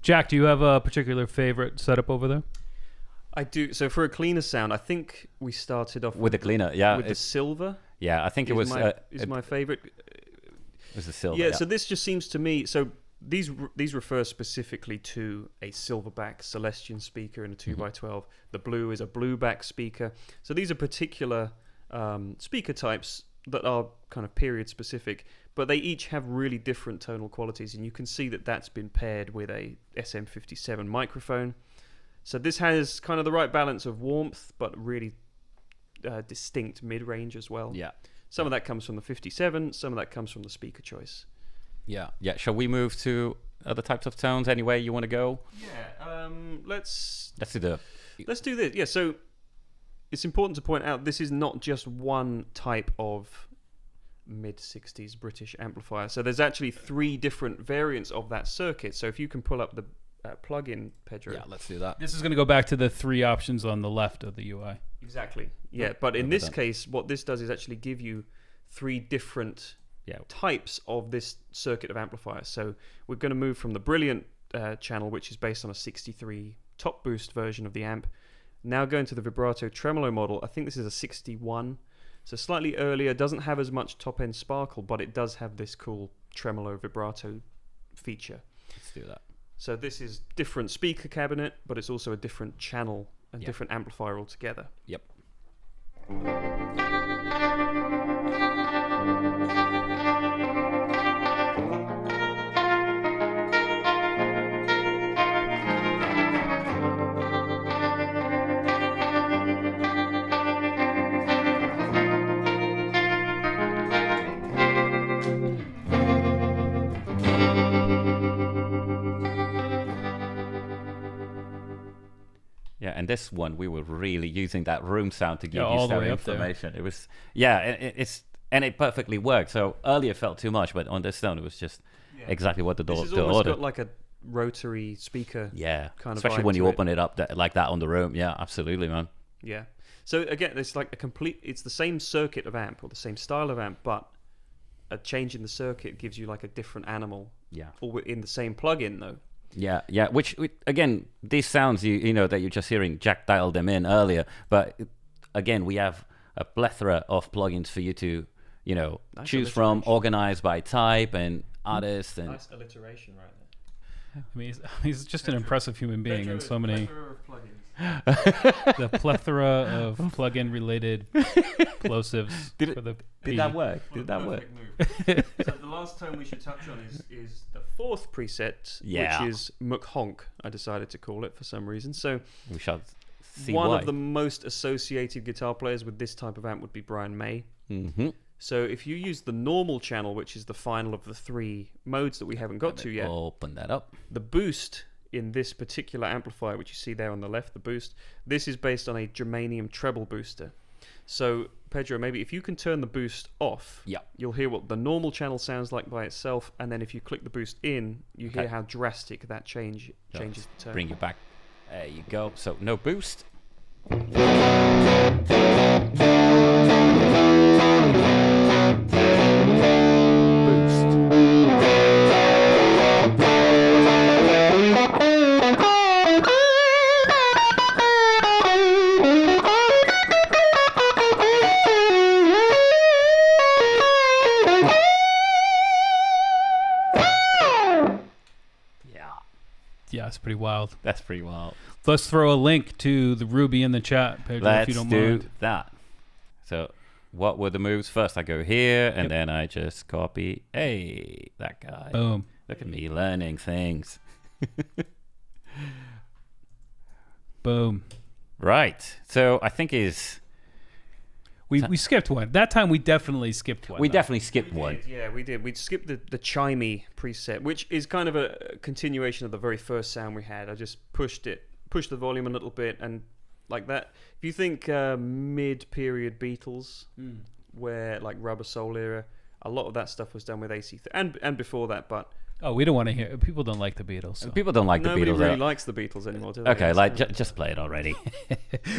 Jack, do you have a particular favorite setup over there? I do. So for a cleaner sound, I think we started off With the cleaner, yeah, with the it's- silver. Yeah, I think it was is my favorite. it was the silver. Yeah, so this just seems to me. So these refer specifically to a silverback Celestion speaker and a 2x12. The blue is a blueback speaker. So these are particular speaker types that are kind of period specific, but they each have really different tonal qualities, and you can see that that's been paired with a SM57 microphone. So this has kind of the right balance of warmth, but really distinct mid-range as well. Yeah. Some of that comes from the 57, some of that comes from the speaker choice. Yeah. Shall we move to other types of tones? Any way you want to go? Yeah, let's Let's do the. do this. Yeah, so it's important to point out this is not just one type of mid-60s British amplifier. So there's actually 3 different variants of that circuit. So if you can pull up the plug-in, Pedro. Yeah, let's do that. This is going to go back to the 3 options on the left of the UI. Exactly. Yeah, but in this case, what this does is actually give you 3 different types of this circuit of amplifiers. So we're going to move from the Brilliant channel, which is based on a 63 top boost version of the amp. Now going to the vibrato tremolo model. I think this is a 61, so slightly earlier. Doesn't have as much top end sparkle, but it does have this cool tremolo vibrato feature. Let's do that. So this is different speaker cabinet, but it's also a different channel and different amplifier altogether. Yep. Yeah, and this one we were really using that room sound to give you all the stereo way up there. information. It was it perfectly worked. So earlier felt too much, but on this tone it was just exactly what the This has door almost ordered. got like a rotary speaker. Yeah, kind of especially vibe when you to it. open it up like that on the room. Yeah, absolutely, man. Yeah. So again, it's like it's the same circuit of amp or the same style of amp, but a change in the circuit gives you like a different animal. Yeah. All in the same plugin though. Yeah, yeah. Which again, these sounds you know that you're just hearing, Jack dialed them in earlier. But again, we have a plethora of plugins for you to Nice choose from, alliteration. organized by type and artist and. Nice alliteration right there. I mean, he's just an impressive human being, and so many plugins. the plethora of plug-in related plosives. Did for the Did P. that work? Did that work? So the last tone we should touch on is the fourth preset, Yeah. which is McHonk. I decided to call it for some reason. So We shall see one why. of the most associated guitar players with this type of amp would be Brian May. Mm-hmm. So if you use the normal channel, which is the final of the 3 modes that we haven't got to yet, Open that up. the boost in this particular amplifier, which you see there on the left, the boost, this is based on a germanium treble booster. So Pedro, maybe if you can turn the boost off, Yeah. you'll hear what the normal channel sounds like by itself, and then if you click the boost in, you hear Okay. how drastic that changes the tone. Bring you back. There you go. So no boost. Yeah, it's pretty wild. That's pretty wild. Let's throw a link to the Ruby in the chat, Pedro, Let's if you don't do mind. that. So what were the moves? First I go here and then I just copy. Hey, that guy. Boom. Look at me learning things. Boom. Right. So I think We skipped one. That time we definitely skipped one. we though. definitely skipped one. Yeah, we did. We skipped the chimey preset, which is kind of a continuation of the very first sound we had. I just pushed the volume a little bit, and like that. If you think mid-period Beatles, where like Rubber Soul era, a lot of that stuff was done with AC, and before that. But Oh, we don't want to hear. People don't like the Beatles. So. People don't like nobody the Beatles. really though. likes the Beatles anymore, do they? Okay, It's, like just play it already.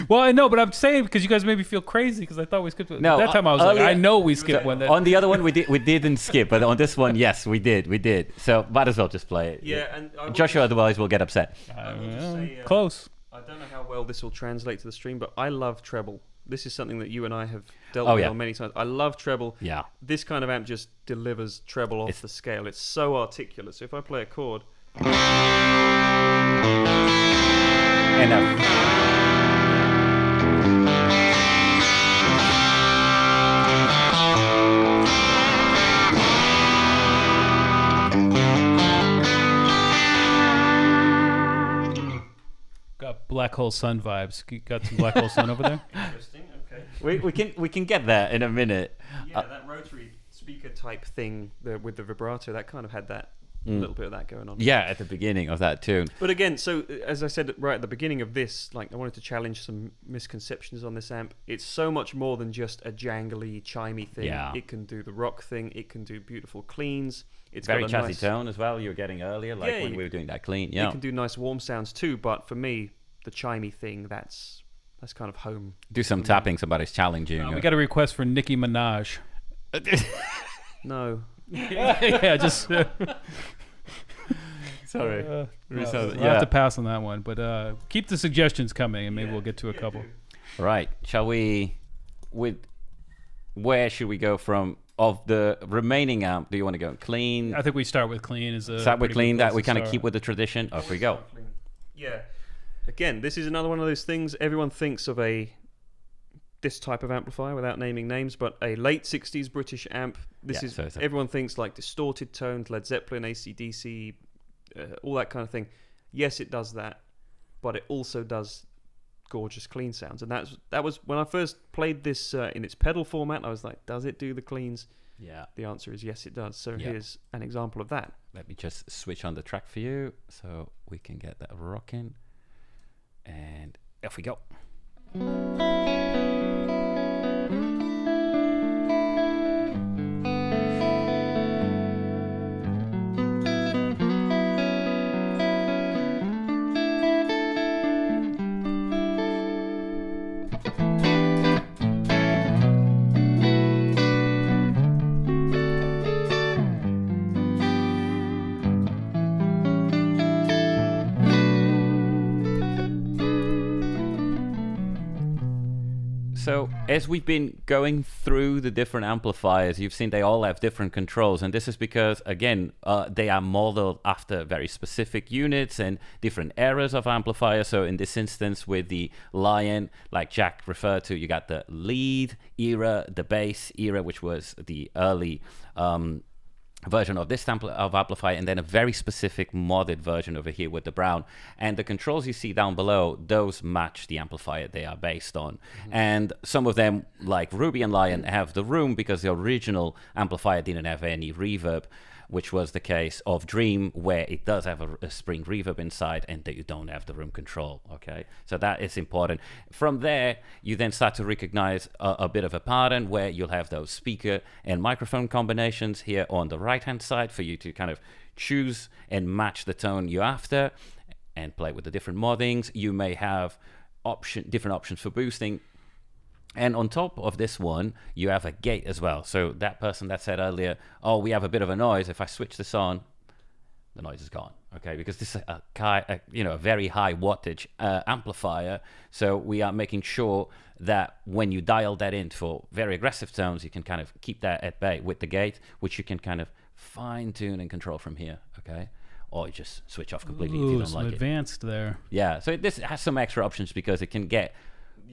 Well, I know, but I'm saying because you guys made me feel crazy because I thought we skipped one. No, that time I was like, earlier- I know we skipped one. On the other one we didn't skip, but on this one, yes, we did. So might as well just play it. yeah, and I will Joshua just- otherwise will get upset. I will just say, Close. I don't know how well this will translate to the stream, but I love treble. This is something that you and I have dealt Oh, with yeah. on many times. I love treble. Yeah. This kind of amp just delivers treble off the scale. It's so articulate. So if I play a chord, Enough. Got Black Hole Sun vibes. Got some Black Hole Sun over there? interesting. Okay. We can get there in a minute. Yeah, that rotary speaker type thing with the vibrato, that kind of had that little bit of that going on. Yeah, at the beginning of that tune. But again, so as I said right at the beginning of this, like I wanted to challenge some misconceptions on this amp. It's so much more than just a jangly, chimey thing. Yeah. It can do the rock thing. It can do beautiful cleans. It's Very got a jazzy nice, tone as well. You were getting earlier, like Yeah, when you- we were doing that clean. It Yeah. can do nice warm sounds too. But for me, the chimey thing, that's kind of home. Do some tapping. Somebody's challenging. We got a request for Nicki Minaj. No. Yeah, just Sorry. we'll have to pass on that one. But keep the suggestions coming, and maybe we'll get to a couple. Right. Shall we? Where should we go from? Of the remaining amp, do you want to go clean? I think we start with clean. Start with clean. That we kind of keep with the tradition. Off we go. Yeah. Again, this is another one of those things. Everyone thinks of this type of amplifier without naming names, but a late 60s British amp. This Yeah, is so it's a- everyone thinks like distorted tones, Led Zeppelin, AC/DC, all that kind of thing. Yes, it does that, but it also does gorgeous clean sounds. And that was when I first played this in its pedal format. I was like, does it do the cleans? Yeah. The answer is yes, it does. So Yeah. here's an example of that. Let me just switch on the track for you so we can get that rocking. And off we go. So as we've been going through the different amplifiers, you've seen they all have different controls, and this is because, again, they are modeled after very specific units and different eras of amplifiers. So in this instance, with the Lion, like Jack referred to, you got the lead era, the bass era, which was the early version of this of amplifier, and then a very specific modded version over here with the brown. And the controls you see down below, those match the amplifier they are based on. And some of them, like Ruby and Lion, have the room because the original amplifier didn't have any reverb, which was the case of Dream, where it does have a spring reverb inside and that you don't have the room control, okay? So that is important. From there, you then start to recognize a bit of a pattern where you'll have those speaker and microphone combinations here on the right-hand side for you to kind of choose and match the tone you're after and play with the different moddings. You may have different options for boosting. And on top of this one, you have a gate as well. So that person that said earlier, oh, we have a bit of a noise. If I switch this on, the noise is gone. Okay, because this is a very high wattage amplifier. So we are making sure that when you dial that in for very aggressive tones, you can kind of keep that at bay with the gate, which you can kind of fine tune and control from here. Okay. Or you just switch off completely if you don't like it. Advanced there. Yeah. So this has some extra options because it can get.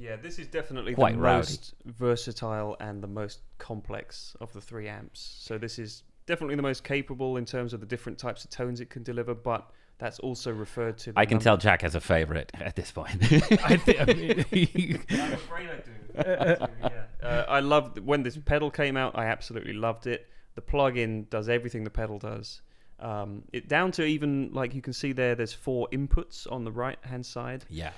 Yeah, this is definitely Quite the rowdy. most versatile and the most complex of the three amps. So this is definitely the most capable in terms of the different types of tones it can deliver, but that's also referred to... I can tell Jack has a favorite at this point. I think. I'm afraid I do. I loved... When this pedal came out, I absolutely loved it. The plug-in does everything the pedal does. It down to even, like you can see there's 4 inputs on the right-hand side. Yeah.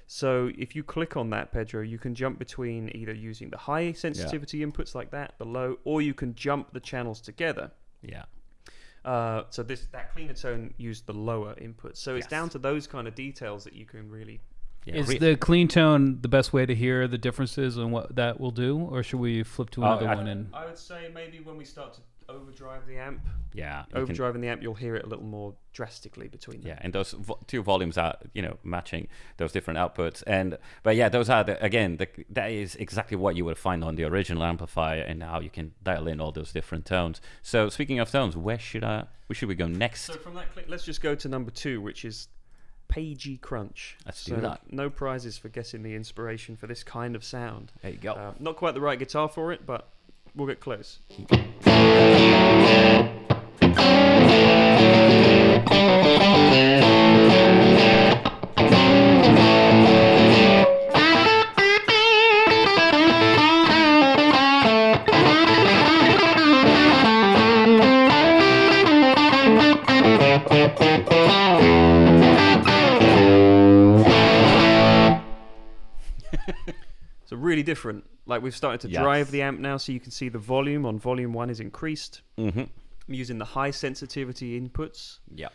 So if you click on that, Pedro, you can jump between either using the high sensitivity inputs like that, the low, or you can jump the channels together. Yeah. So that cleaner tone used the lower inputs. So it's down to those kind of details that you can really... Yeah. Is the clean tone the best way to hear the differences and what that will do, or should we flip to another one? And I would say maybe when we start to overdrive the amp, you overdriving the amp, you'll hear it a little more drastically between them. Yeah, and those two volumes are, matching those different outputs. But yeah, those are that is exactly what you would find on the original amplifier, and how you can dial in all those different tones. So speaking of tones, where should we go next? So from that click, let's just go to number 2, which is Pagey Crunch. Let's do that. No prizes for guessing the inspiration for this kind of sound. There you go. Not quite the right guitar for it, but we'll get close. So really different. Like we've started to drive the amp now, so you can see the volume on volume 1 is increased. Mm-hmm. I'm using the high sensitivity inputs. Yep.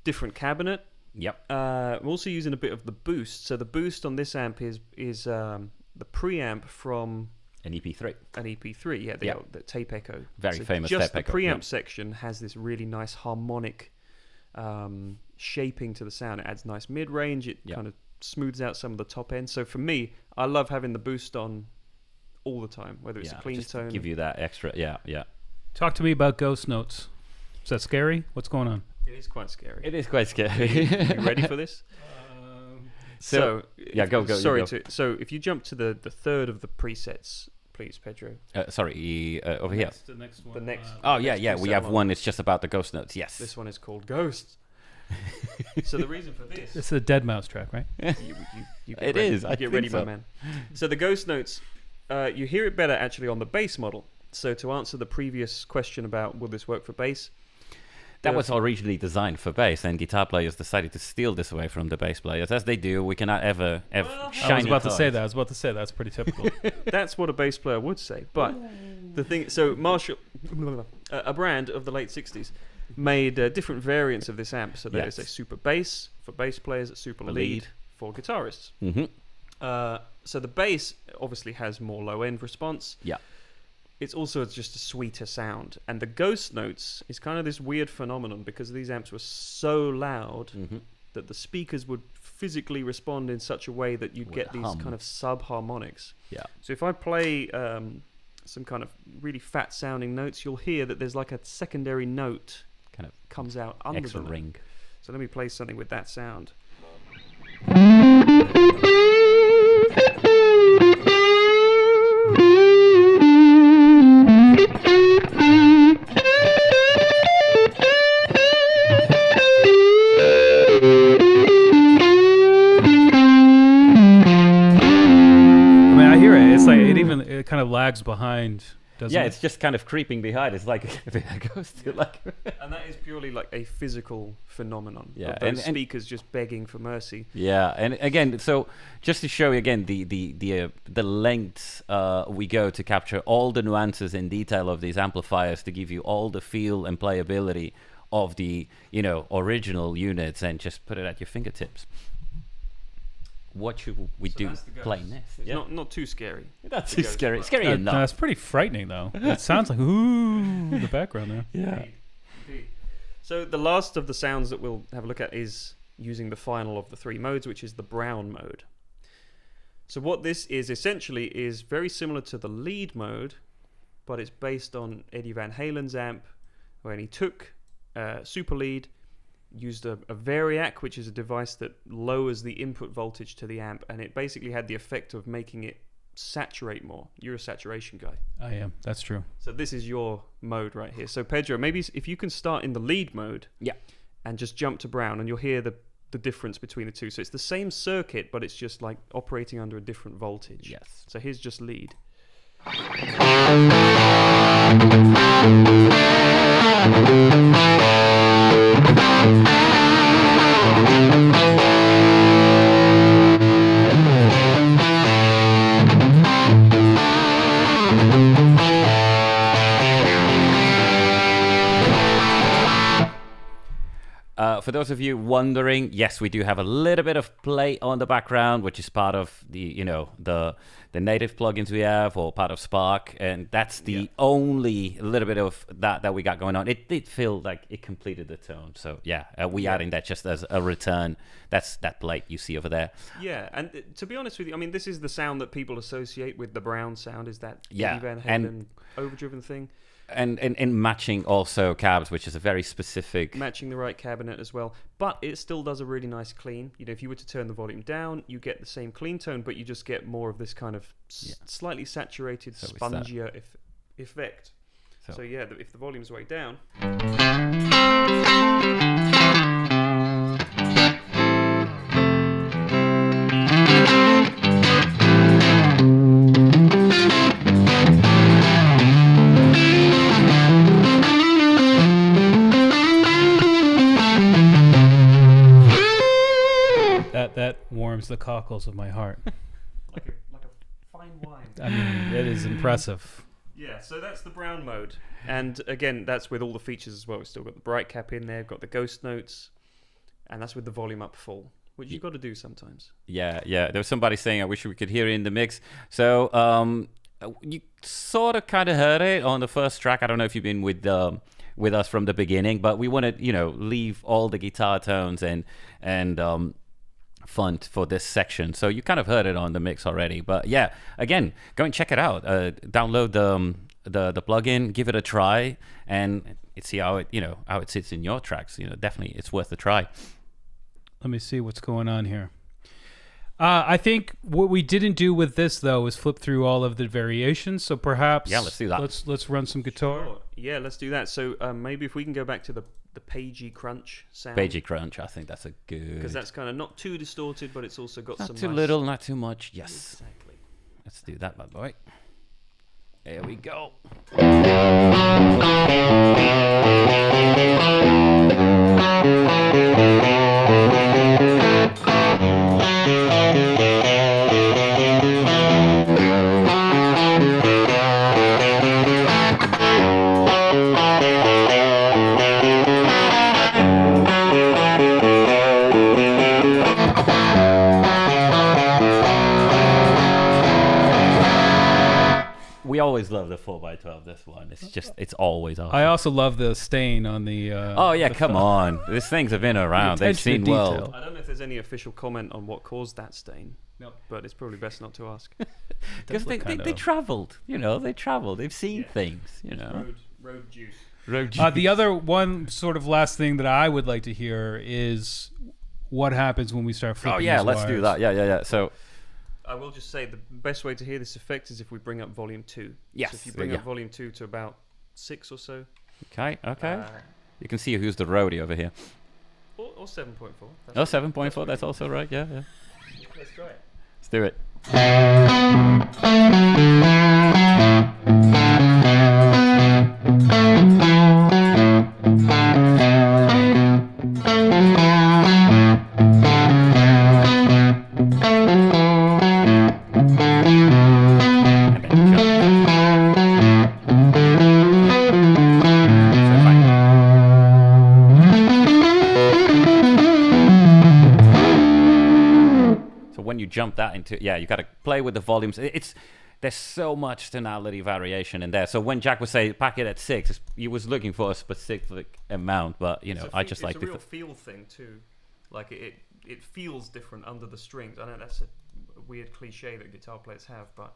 Different cabinet. Yep. I'm also using a bit of the boost. So the boost on this amp is the preamp from An EP3. an EP3. The tape echo. Very famous just tape the echo, preamp section has this really nice harmonic shaping to the sound. It adds nice mid range. It kind of smooths out some of the top end. So for me, I love having the boost on all the time, whether it's a clean just to tone. give you that extra. Yeah. talk to me about ghost notes. Is that scary? What's going on? It is quite scary. It is quite scary. You ready for this? Go. Sorry. Go. So if you jump to the third of the presets, please, Pedro. Sorry, over here. The next one. The next. Oh, next yeah. We preset have one. It's just about the ghost notes. Yes. This one is called Ghosts. So the reason for this, This is a Dead Mouse track, right? you get It ready. is, You I get think ready, so. my man. So the ghost notes, you hear it better actually on the bass model. So to answer the previous question about will this work for bass, That was originally designed for bass, and guitar players decided to steal this away from the bass players, as they do. We cannot ever have shiny I was about to say toys. that. I was about to say that's pretty typical. that's what a bass player would say. But the thing, so Marshall, a brand of the late '60s, made different variants of this amp. So there's a super bass for bass players, a super lead for guitarists. Mm-hmm. So the bass obviously has more low end response. Yeah. It's also just a sweeter sound. And the ghost notes is kind of this weird phenomenon because these amps were so loud. Mm-hmm. that the speakers would physically respond in such a way that you'd get these kind of sub-harmonics. Yeah. So if I play some kind of really fat sounding notes, you'll hear that there's like a secondary note Kind of comes out under extra the ring. So let me play something with that sound. It kind of lags behind, doesn't Yeah, it? it's just kind of creeping behind. It's like it goes to like. And that is purely like a physical phenomenon. Yeah, of those and speakers just begging for mercy. Yeah, and again, so just to show you again the lengths we go to capture all the nuances and detail of these amplifiers to give you all the feel and playability of the original units and just put it at your fingertips. What should we do playing this? It's not too scary. That's too scary. Scary No, enough. that's pretty frightening, though. It sounds like ooh in the background there. Yeah. Indeed. So the last of the sounds that we'll have a look at is using the final of the 3 modes, which is the brown mode. So what this is essentially is very similar to the lead mode, but it's based on Eddie Van Halen's amp, when he took super lead, used a variac, which is a device that lowers the input voltage to the amp, and it basically had the effect of making it saturate more. You're a saturation guy. I am. That's true. So this is your mode right here. So Pedro, maybe if you can start in the lead mode, Yeah. and just jump to brown, and you'll hear the difference between the two. So it's the same circuit, but it's just like operating under a different voltage. Yes. So here's just lead. For those of you wondering, yes, we do have a little bit of play on the background, which is part of the the native plugins we have, or part of Spark, and that's the only little bit of that we got going on. It did feel like it completed the tone, so yeah, we adding that just as a return. That's that plate you see over there. Yeah, and to be honest with you, I mean, this is the sound that people associate with the brown sound, is that Yeah, Eddie Van Halen and- overdriven thing. And matching also cabs, which is a very specific. Matching the right cabinet as well, but it still does a really nice clean. If you were to turn the volume down, you get the same clean tone, but you just get more of this kind of slightly saturated, So it's spongier effect. So- So yeah, if the volume's way down, That warms the cockles of my heart. like a fine wine. I mean, it is impressive. Yeah, so that's the brown mode. And again, that's with all the features as well. We've still got the bright cap in there, got the ghost notes, and that's with the volume up full, which you've got to do sometimes. Yeah. There was somebody saying, I wish we could hear it in the mix. So you sort of kind of heard it on the first track. I don't know if you've been with us from the beginning, but we wanted, leave all the guitar tones and fun for this section. So you kind of heard it on the mix already. But yeah, again, go and check it out. Download the plugin, give it a try, and see how it sits in your tracks. Definitely it's worth a try. Let me see what's going on here. I think what we didn't do with this, though, is flip through all of the variations. So perhaps let's do that. Let's run some guitar. Sure. Yeah, let's do that. So maybe if we can go back to the pagey crunch sound. Pagey crunch, I think that's a good. Because that's kind of not too distorted, but it's also got Not some too nice... little, not too much. Yes. Exactly. Let's do that, bad boy. There we go. always love the 4x12. This one, it's always awesome. I also love the stain on the. Oh yeah, come on! These things have been around. They've attention to seen world. detail. I don't know if there's any official comment on what caused that stain. No. But it's probably best not to ask. Because they traveled. They traveled. They've seen things. Road juice. Road juice. The other one sort of last thing that I would like to hear is what happens when we start flipping. Oh yeah, these let's do wires. that. Yeah. So I will just say the best way to hear this effect is if we bring up volume 2. Yes, So if you bring yeah. up volume 2 to about 6 or so. okay. You can see who's the roadie over here. Or 7.4. Oh, 7.4. That's also right. Yeah. Let's try it. Let's do it. When you jump that into, you got to play with the volumes. There's so much tonality variation in there. So when Jack was saying pack it at 6, he was looking for a specific amount, but I just like it's a real feel thing too. Like it feels different under the strings. I know that's a weird cliche that guitar players have, but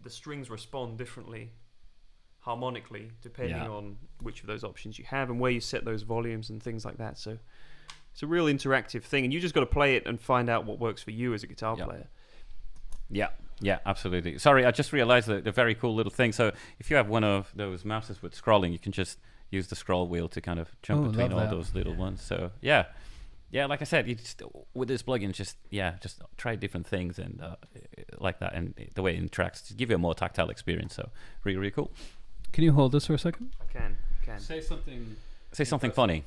the strings respond differently harmonically depending on which of those options you have and where you set those volumes and things like that. So it's a real interactive thing, and you just got to play it and find out what works for you as a guitar player. Yeah, absolutely. Sorry, I just realized that the very cool little thing. So if you have one of those mouses with scrolling, you can just use the scroll wheel to kind of jump between all those little ones. So yeah, like I said, you just with this plugin, just try different things and like that, and the way it interacts to give you a more tactile experience. So really cool. Can you hold this for a second? I can. Say something. Say something funny.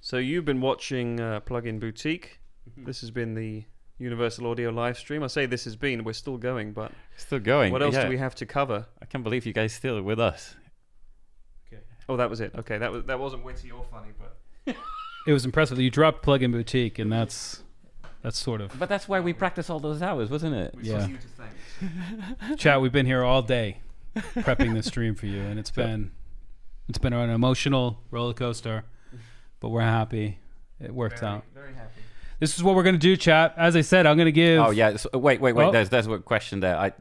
So you've been watching Plugin Boutique. This has been the Universal Audio live stream. I say this has been. We're still going, but Still going. what else do we have to cover? I can't believe you guys still are with us. Okay. Oh, that was it. Okay, that wasn't witty or funny, but It was impressive that you dropped Plugin Boutique, and that's sort of. But that's why we practice all those hours, wasn't it? we Yeah. see you to thank. Chat, we've been here all day prepping this stream for you, and it's been an emotional roller coaster, but we're happy it worked out. Very happy. This is what we're gonna do, chat. As I said, I'm gonna give. Oh yeah. So, wait. Oh. There's a question there.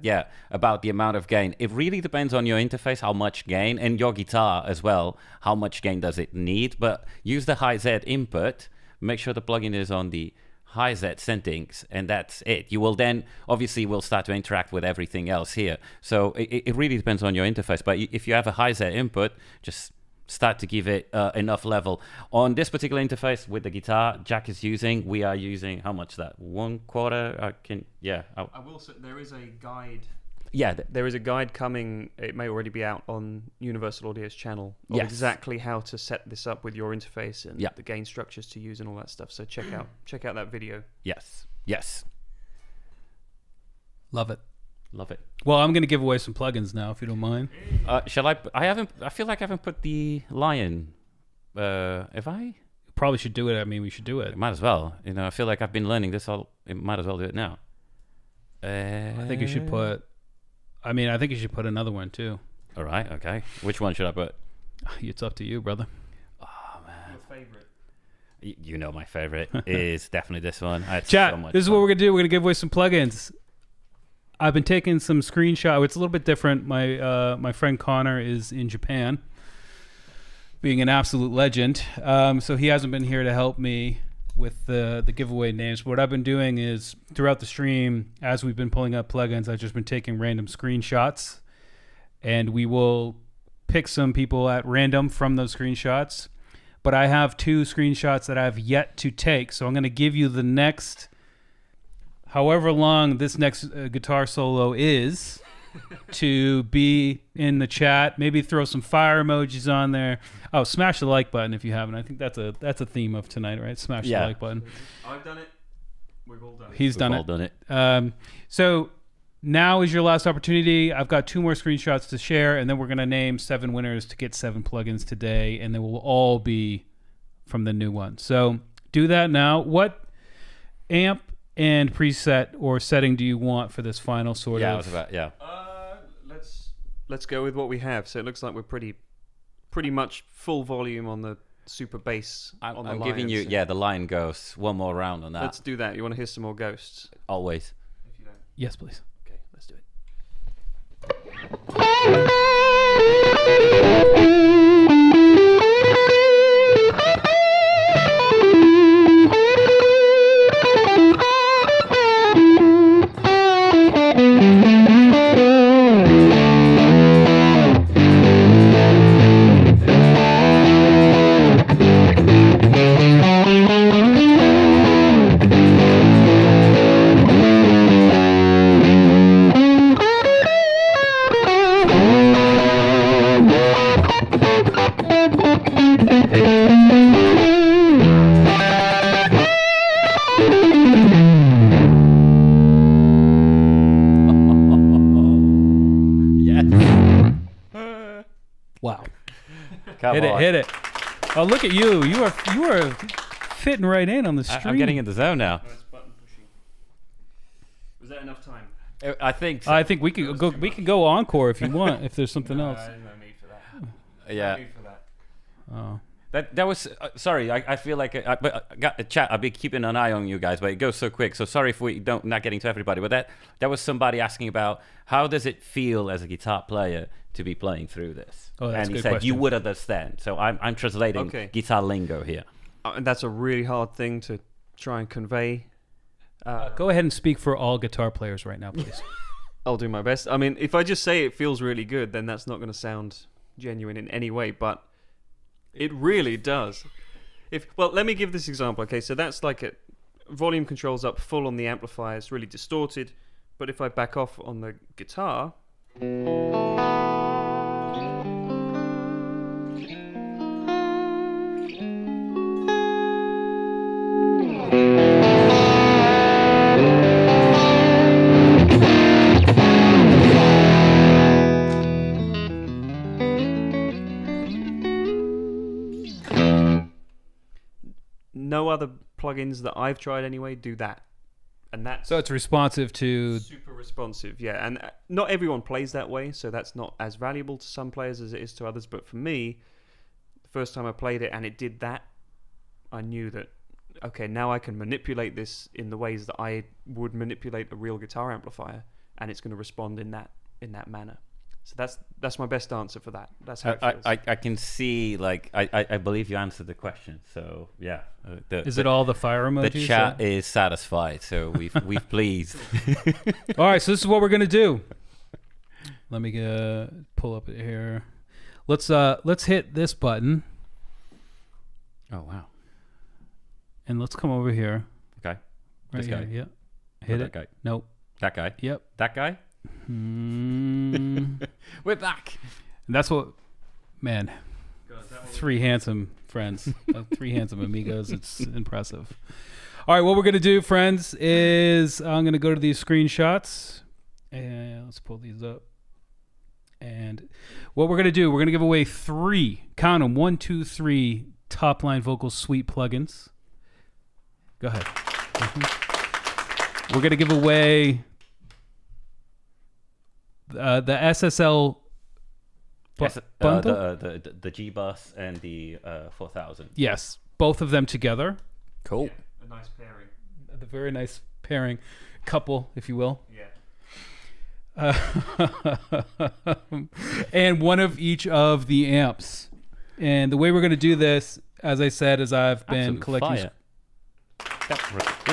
About the amount of gain. It really depends on your interface, how much gain, and your guitar as well. How much gain does it need? But use the high Z input. Make sure the plugin is on the high Z settings, and that's it. You will then obviously will start to interact with everything else here. So it really depends on your interface. But if you have a high Z input, just start to give it enough level. On this particular interface with the guitar Jack is using, we are using how much that 1/4? I will say there is a guide. Yeah. There is a guide coming. It may already be out on Universal Audio's channel of Yes. exactly how to set this up with your interface and Yeah. the gain structures to use and all that stuff. So check out that video. Yes. Love it. Love it. Well, I'm gonna give away some plugins now, if you don't mind. Shall I? I feel like I haven't put the lion. If I? Probably should do it. I mean, we should do it. Might as well. I feel like I've been learning this all. Might as well do it now. I think you should put. I think you should put another one too. All right. Okay. Which one should I put? It's up to you, brother. Your favorite. You know my favorite is definitely this one. I had Chat, so much this is fun. what we're gonna do. We're gonna give away some plugins. I've been taking some screenshots. It's a little bit different. My friend Connor is in Japan, being an absolute legend. So he hasn't been here to help me with the giveaway names. What I've been doing is throughout the stream, as we've been pulling up plugins, I've just been taking random screenshots, and we will pick some people at random from those screenshots. But I have 2 screenshots that I've yet to take, so I'm going to give you the next. However long this next guitar solo is, to be in the chat, maybe throw some fire emojis on there. Oh, smash the like button if you haven't. I think that's a theme of tonight, right? Smash the like button. I've done it. We've all done it. He's done We've all it. done it. So now is your last opportunity. I've got 2 more screenshots to share, and then we're gonna name 7 winners to get 7 plugins today, and they will all be from the new one. So do that now. What amp and preset or setting do you want for this final sort of? Let's let's go with what we have. So it looks like we're pretty much full volume on the super bass. On the I'm giving you, Lions. the Lion Ghosts. One more round on that. Let's do that. You want to hear some more ghosts? Always. If you don't. Yes, please. Okay, let's do it. Wow. Come Hit it, on. hit it. Oh, look at you. You are fitting right in on the stream. I'm getting in the zone now. Nice button pushing. Was that enough time? I think. So. I think we could go. We could go encore if you want. If there's something else. No need for that. Yeah. No need for that. Oh. That was sorry. I feel like but got a chat. I've been keeping an eye on you guys, but it goes so quick. So sorry if we don't not getting to everybody. But that was somebody asking about how does it feel as a guitar player to be playing through this. Oh, that's and a he good said question. you would understand. So I'm translating Okay. guitar lingo here. And that's a really hard thing to try and convey. Go ahead and speak for all guitar players right now, please. I'll do my best. I mean, if I just say it feels really good, then that's not going to sound genuine in any way, but it really does. Well, let me give this example. Okay, so that's like a volume controls up full on the amplifier, it's really distorted, but if I back off on the guitar, no other plugins that I've tried anyway do that. And that's So it's responsive to. super responsive, yeah. And not everyone plays that way, so that's not as valuable to some players as it is to others. But for me, the first time I played it and it did that, I knew that, okay, now I can manipulate this in the ways that I would manipulate a real guitar amplifier, and it's going to respond in that manner. So that's my best answer for that. That's how it feels. I can see, like, I believe you answered the question. So yeah, Is it all the fire emojis? the chat is satisfied. So we've pleased. All right, so this is what we're gonna do. Let me pull up it here. Let's hit this button Oh wow. and let's come over here. Okay. Right This here. guy? Yeah. Not Hit that it. guy. Nope. That guy. Yep. That guy. Mm. We're back. And that's what, man. Three handsome friends, 3 handsome amigos. It's impressive. All right, what we're gonna do, friends, is I'm gonna go to these screenshots and let's pull these up. And what we're gonna do, we're gonna give away 3. Count them: 1, 2, 3 Topline Vocal Suite plugins. Go ahead. We're gonna give away the SSL bundle. The G bus and the 4000. Yes, both of them together. Cool. a nice pairing. The very nice pairing, couple, if you will. Yeah. And one of each of the amps. And the way we're going to do this, as I said, is I've been Absolute collecting. fire.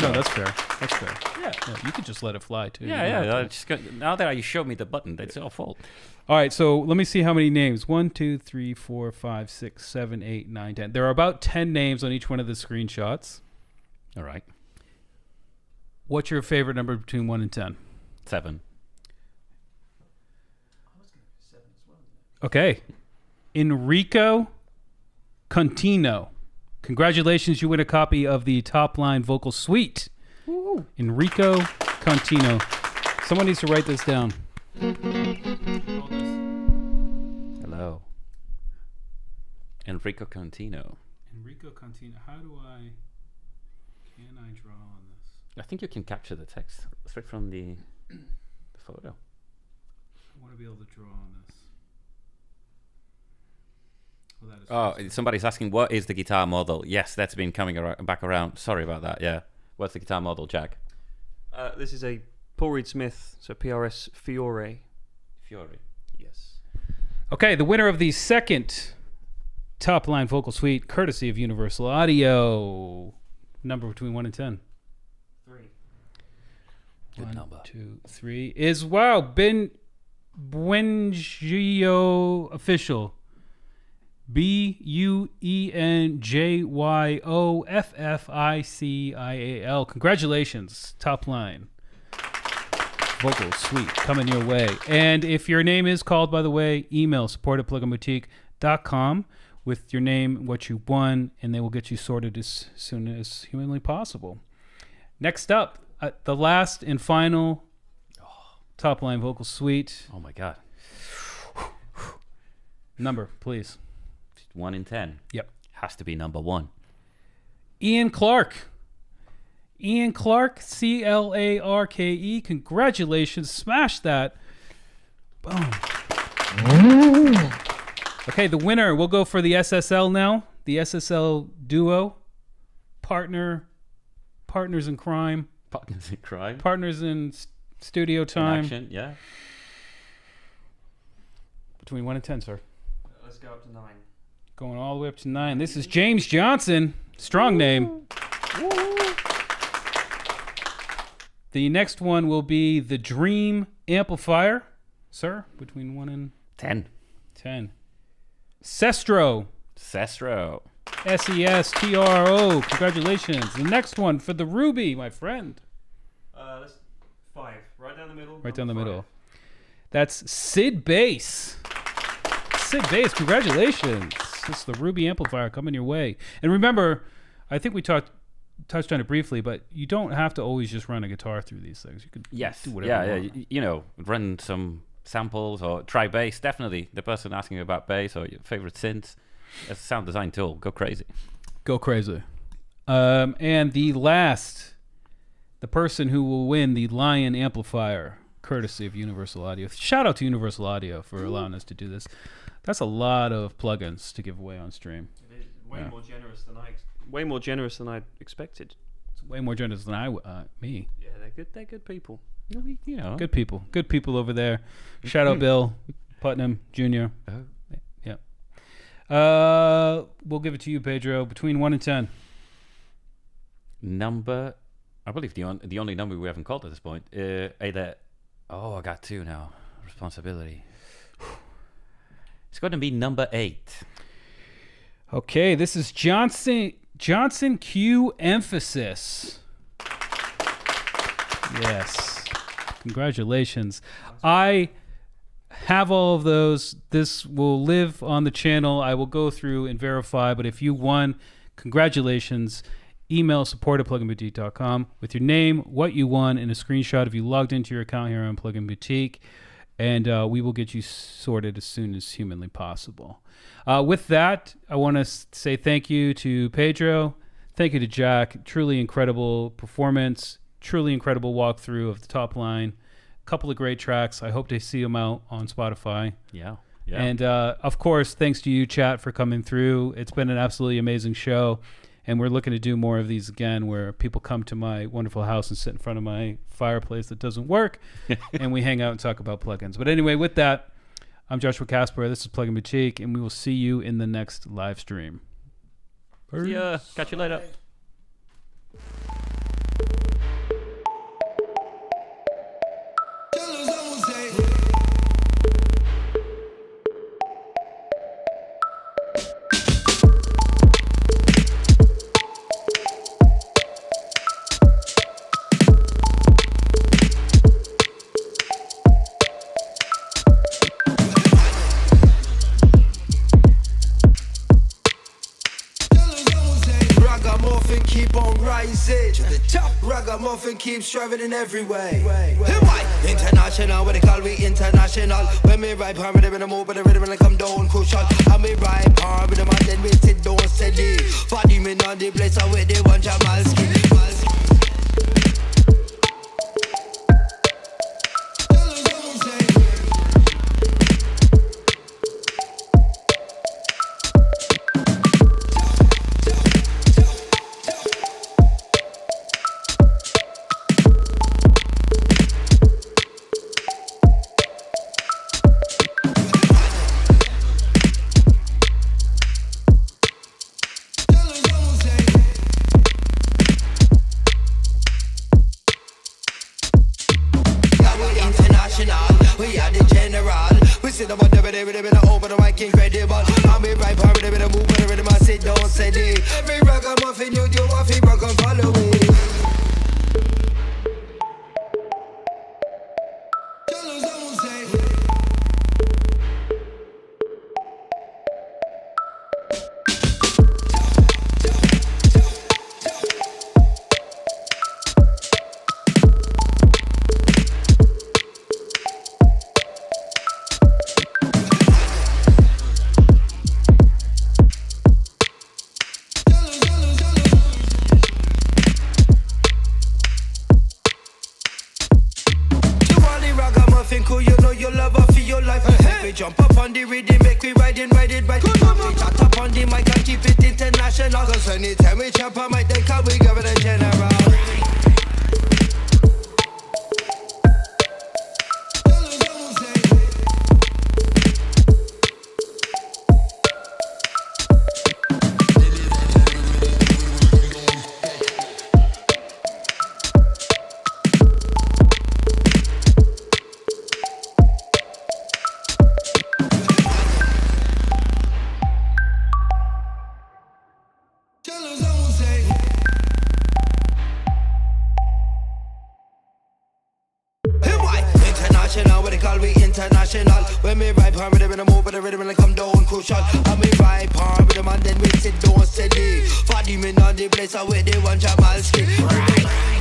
No, that's fair. That's fair. Yeah, you could just let it fly too. You don't have Yeah. to. Now that you showed me the button, that's your fault. All right, so let me see how many names. 1, 2, 3, 4, 5, 6, 7, 8, 9, 10. There are about 10 names on each one of the screenshots. All right. What's your favorite number between 1 and 10? 7. Okay. Enrico Contino. Congratulations, you win a copy of the Topline Vocal Suite. Woo. Enrico Contino. Someone needs to write this down. Hello. Enrico Contino. Enrico Contino. Can I draw on this? I think you can capture the text straight from the photo. I want to be able to draw on this. Oh, somebody's asking, what is the guitar model? Yes, that's been coming back around. Sorry about that, yeah. What's the guitar model, Jack? This is a Paul Reed Smith, so PRS Fiore. Fiore. Yes. Okay, the winner of the second Topline vocal suite, courtesy of Universal Audio. Number between 1 and 10. 3. Good number. 2, 3 is Ben Buenjio official. BUENJYOFFICIAL. Congratulations, Topline vocal suite coming your way. And if your name is called, by the way, email support@pluginboutique.com with your name, what you won, and they will get you sorted as soon as humanly possible. Next up, the last and final Topline vocal suite. Oh my God. Number, please. 1 in 10. Yep. Has to be number 1. Ian Clark. Ian Clark, CLARKE. Congratulations. Smash that. Boom. Okay, the winner. We'll go for the SSL now. The SSL duo. Partners in crime. Partners in crime. Partners in studio time. In action, yeah. Between 1 and 10, sir. Let's go up to 9. Going all the way up to 9. This is James Johnson. Strong name. The next one will be the Dream Amplifier. Sir, between 1 and 10. 10. Sestro. Sestro. SESTRO. Congratulations. The next one for the Ruby, my friend. That's 5. Right down the middle. Right down the middle. That's Sid Bass. Sid Bass, congratulations. This is the Ruby Amplifier coming your way. And remember, I think we touched on it briefly, but you don't have to always just run a guitar through these things. You could do whatever you want. You know, run some samples or try bass. Definitely. The person asking you about bass or your favorite synths, it's a sound design tool. Go crazy. Go crazy. And the person who will win the Lion Amplifier, courtesy of Universal Audio. Shout out to Universal Audio for allowing us to do this. That's a lot of plugins to give away on stream. It is way more generous than way more generous than I expected. It's way more generous than me. Yeah, they're good. They're good people. You know. Good people. Good people over there. Shout out Bill Putnam Jr. Oh. Yeah. We'll give it to you, Pedro. Between 1 and 10. Number, I believe the only number we haven't called at this point. I got 2 now. Responsibility. It's going to be number 8. Okay, this is Johnson Q Emphasis. Yes. Congratulations. I have all of those. This will live on the channel. I will go through and verify, but if you won, congratulations. Email support@pluginboutique.com with your name, what you won, and a screenshot if you logged into your account here on Plugin Boutique. And we will get you sorted as soon as humanly possible. With that, I want to say thank you to Pedro. Thank you to Jack. Truly incredible performance. Truly incredible walkthrough of the Topline. Couple of great tracks. I hope to see them out on Spotify. Yeah. And, of course, thanks to you, chat, for coming through. It's been an absolutely amazing show. And we're looking to do more of these again, where people come to my wonderful house and sit in front of my fireplace that doesn't work, and we hang out and talk about plugins. But anyway, with that, I'm Joshua Casper. This is Plugin Boutique, and we will see you in the next live stream. See ya. Catch you later. Ragamuffin keeps striving in every way. International, what they call we international. When me ride palm rhythm in the move, but the rhythm when I come down crucial. And me ride palm rhythm and then we sit down steady. Body me on the place, I with the one Jamalski. sit up on the rhythm and I open the mic incredible. I'm be right part of the move, but the rhythm I sit down steady. Every ragamuffin you do, I feel rock and follow it. Cool, you know you love her for your life. Make we jump up on the rhythm, make we ride it right. We chat up on the mic and keep it international. Cause anytime we chop a mic, they call we give it a general. International, what they call we international. When me ride palm rhythm and I move, but the rhythm and I come down crucial. And me ride palm rhythm and then we sit down steady. For the men on the place, I wait they want Jamalski.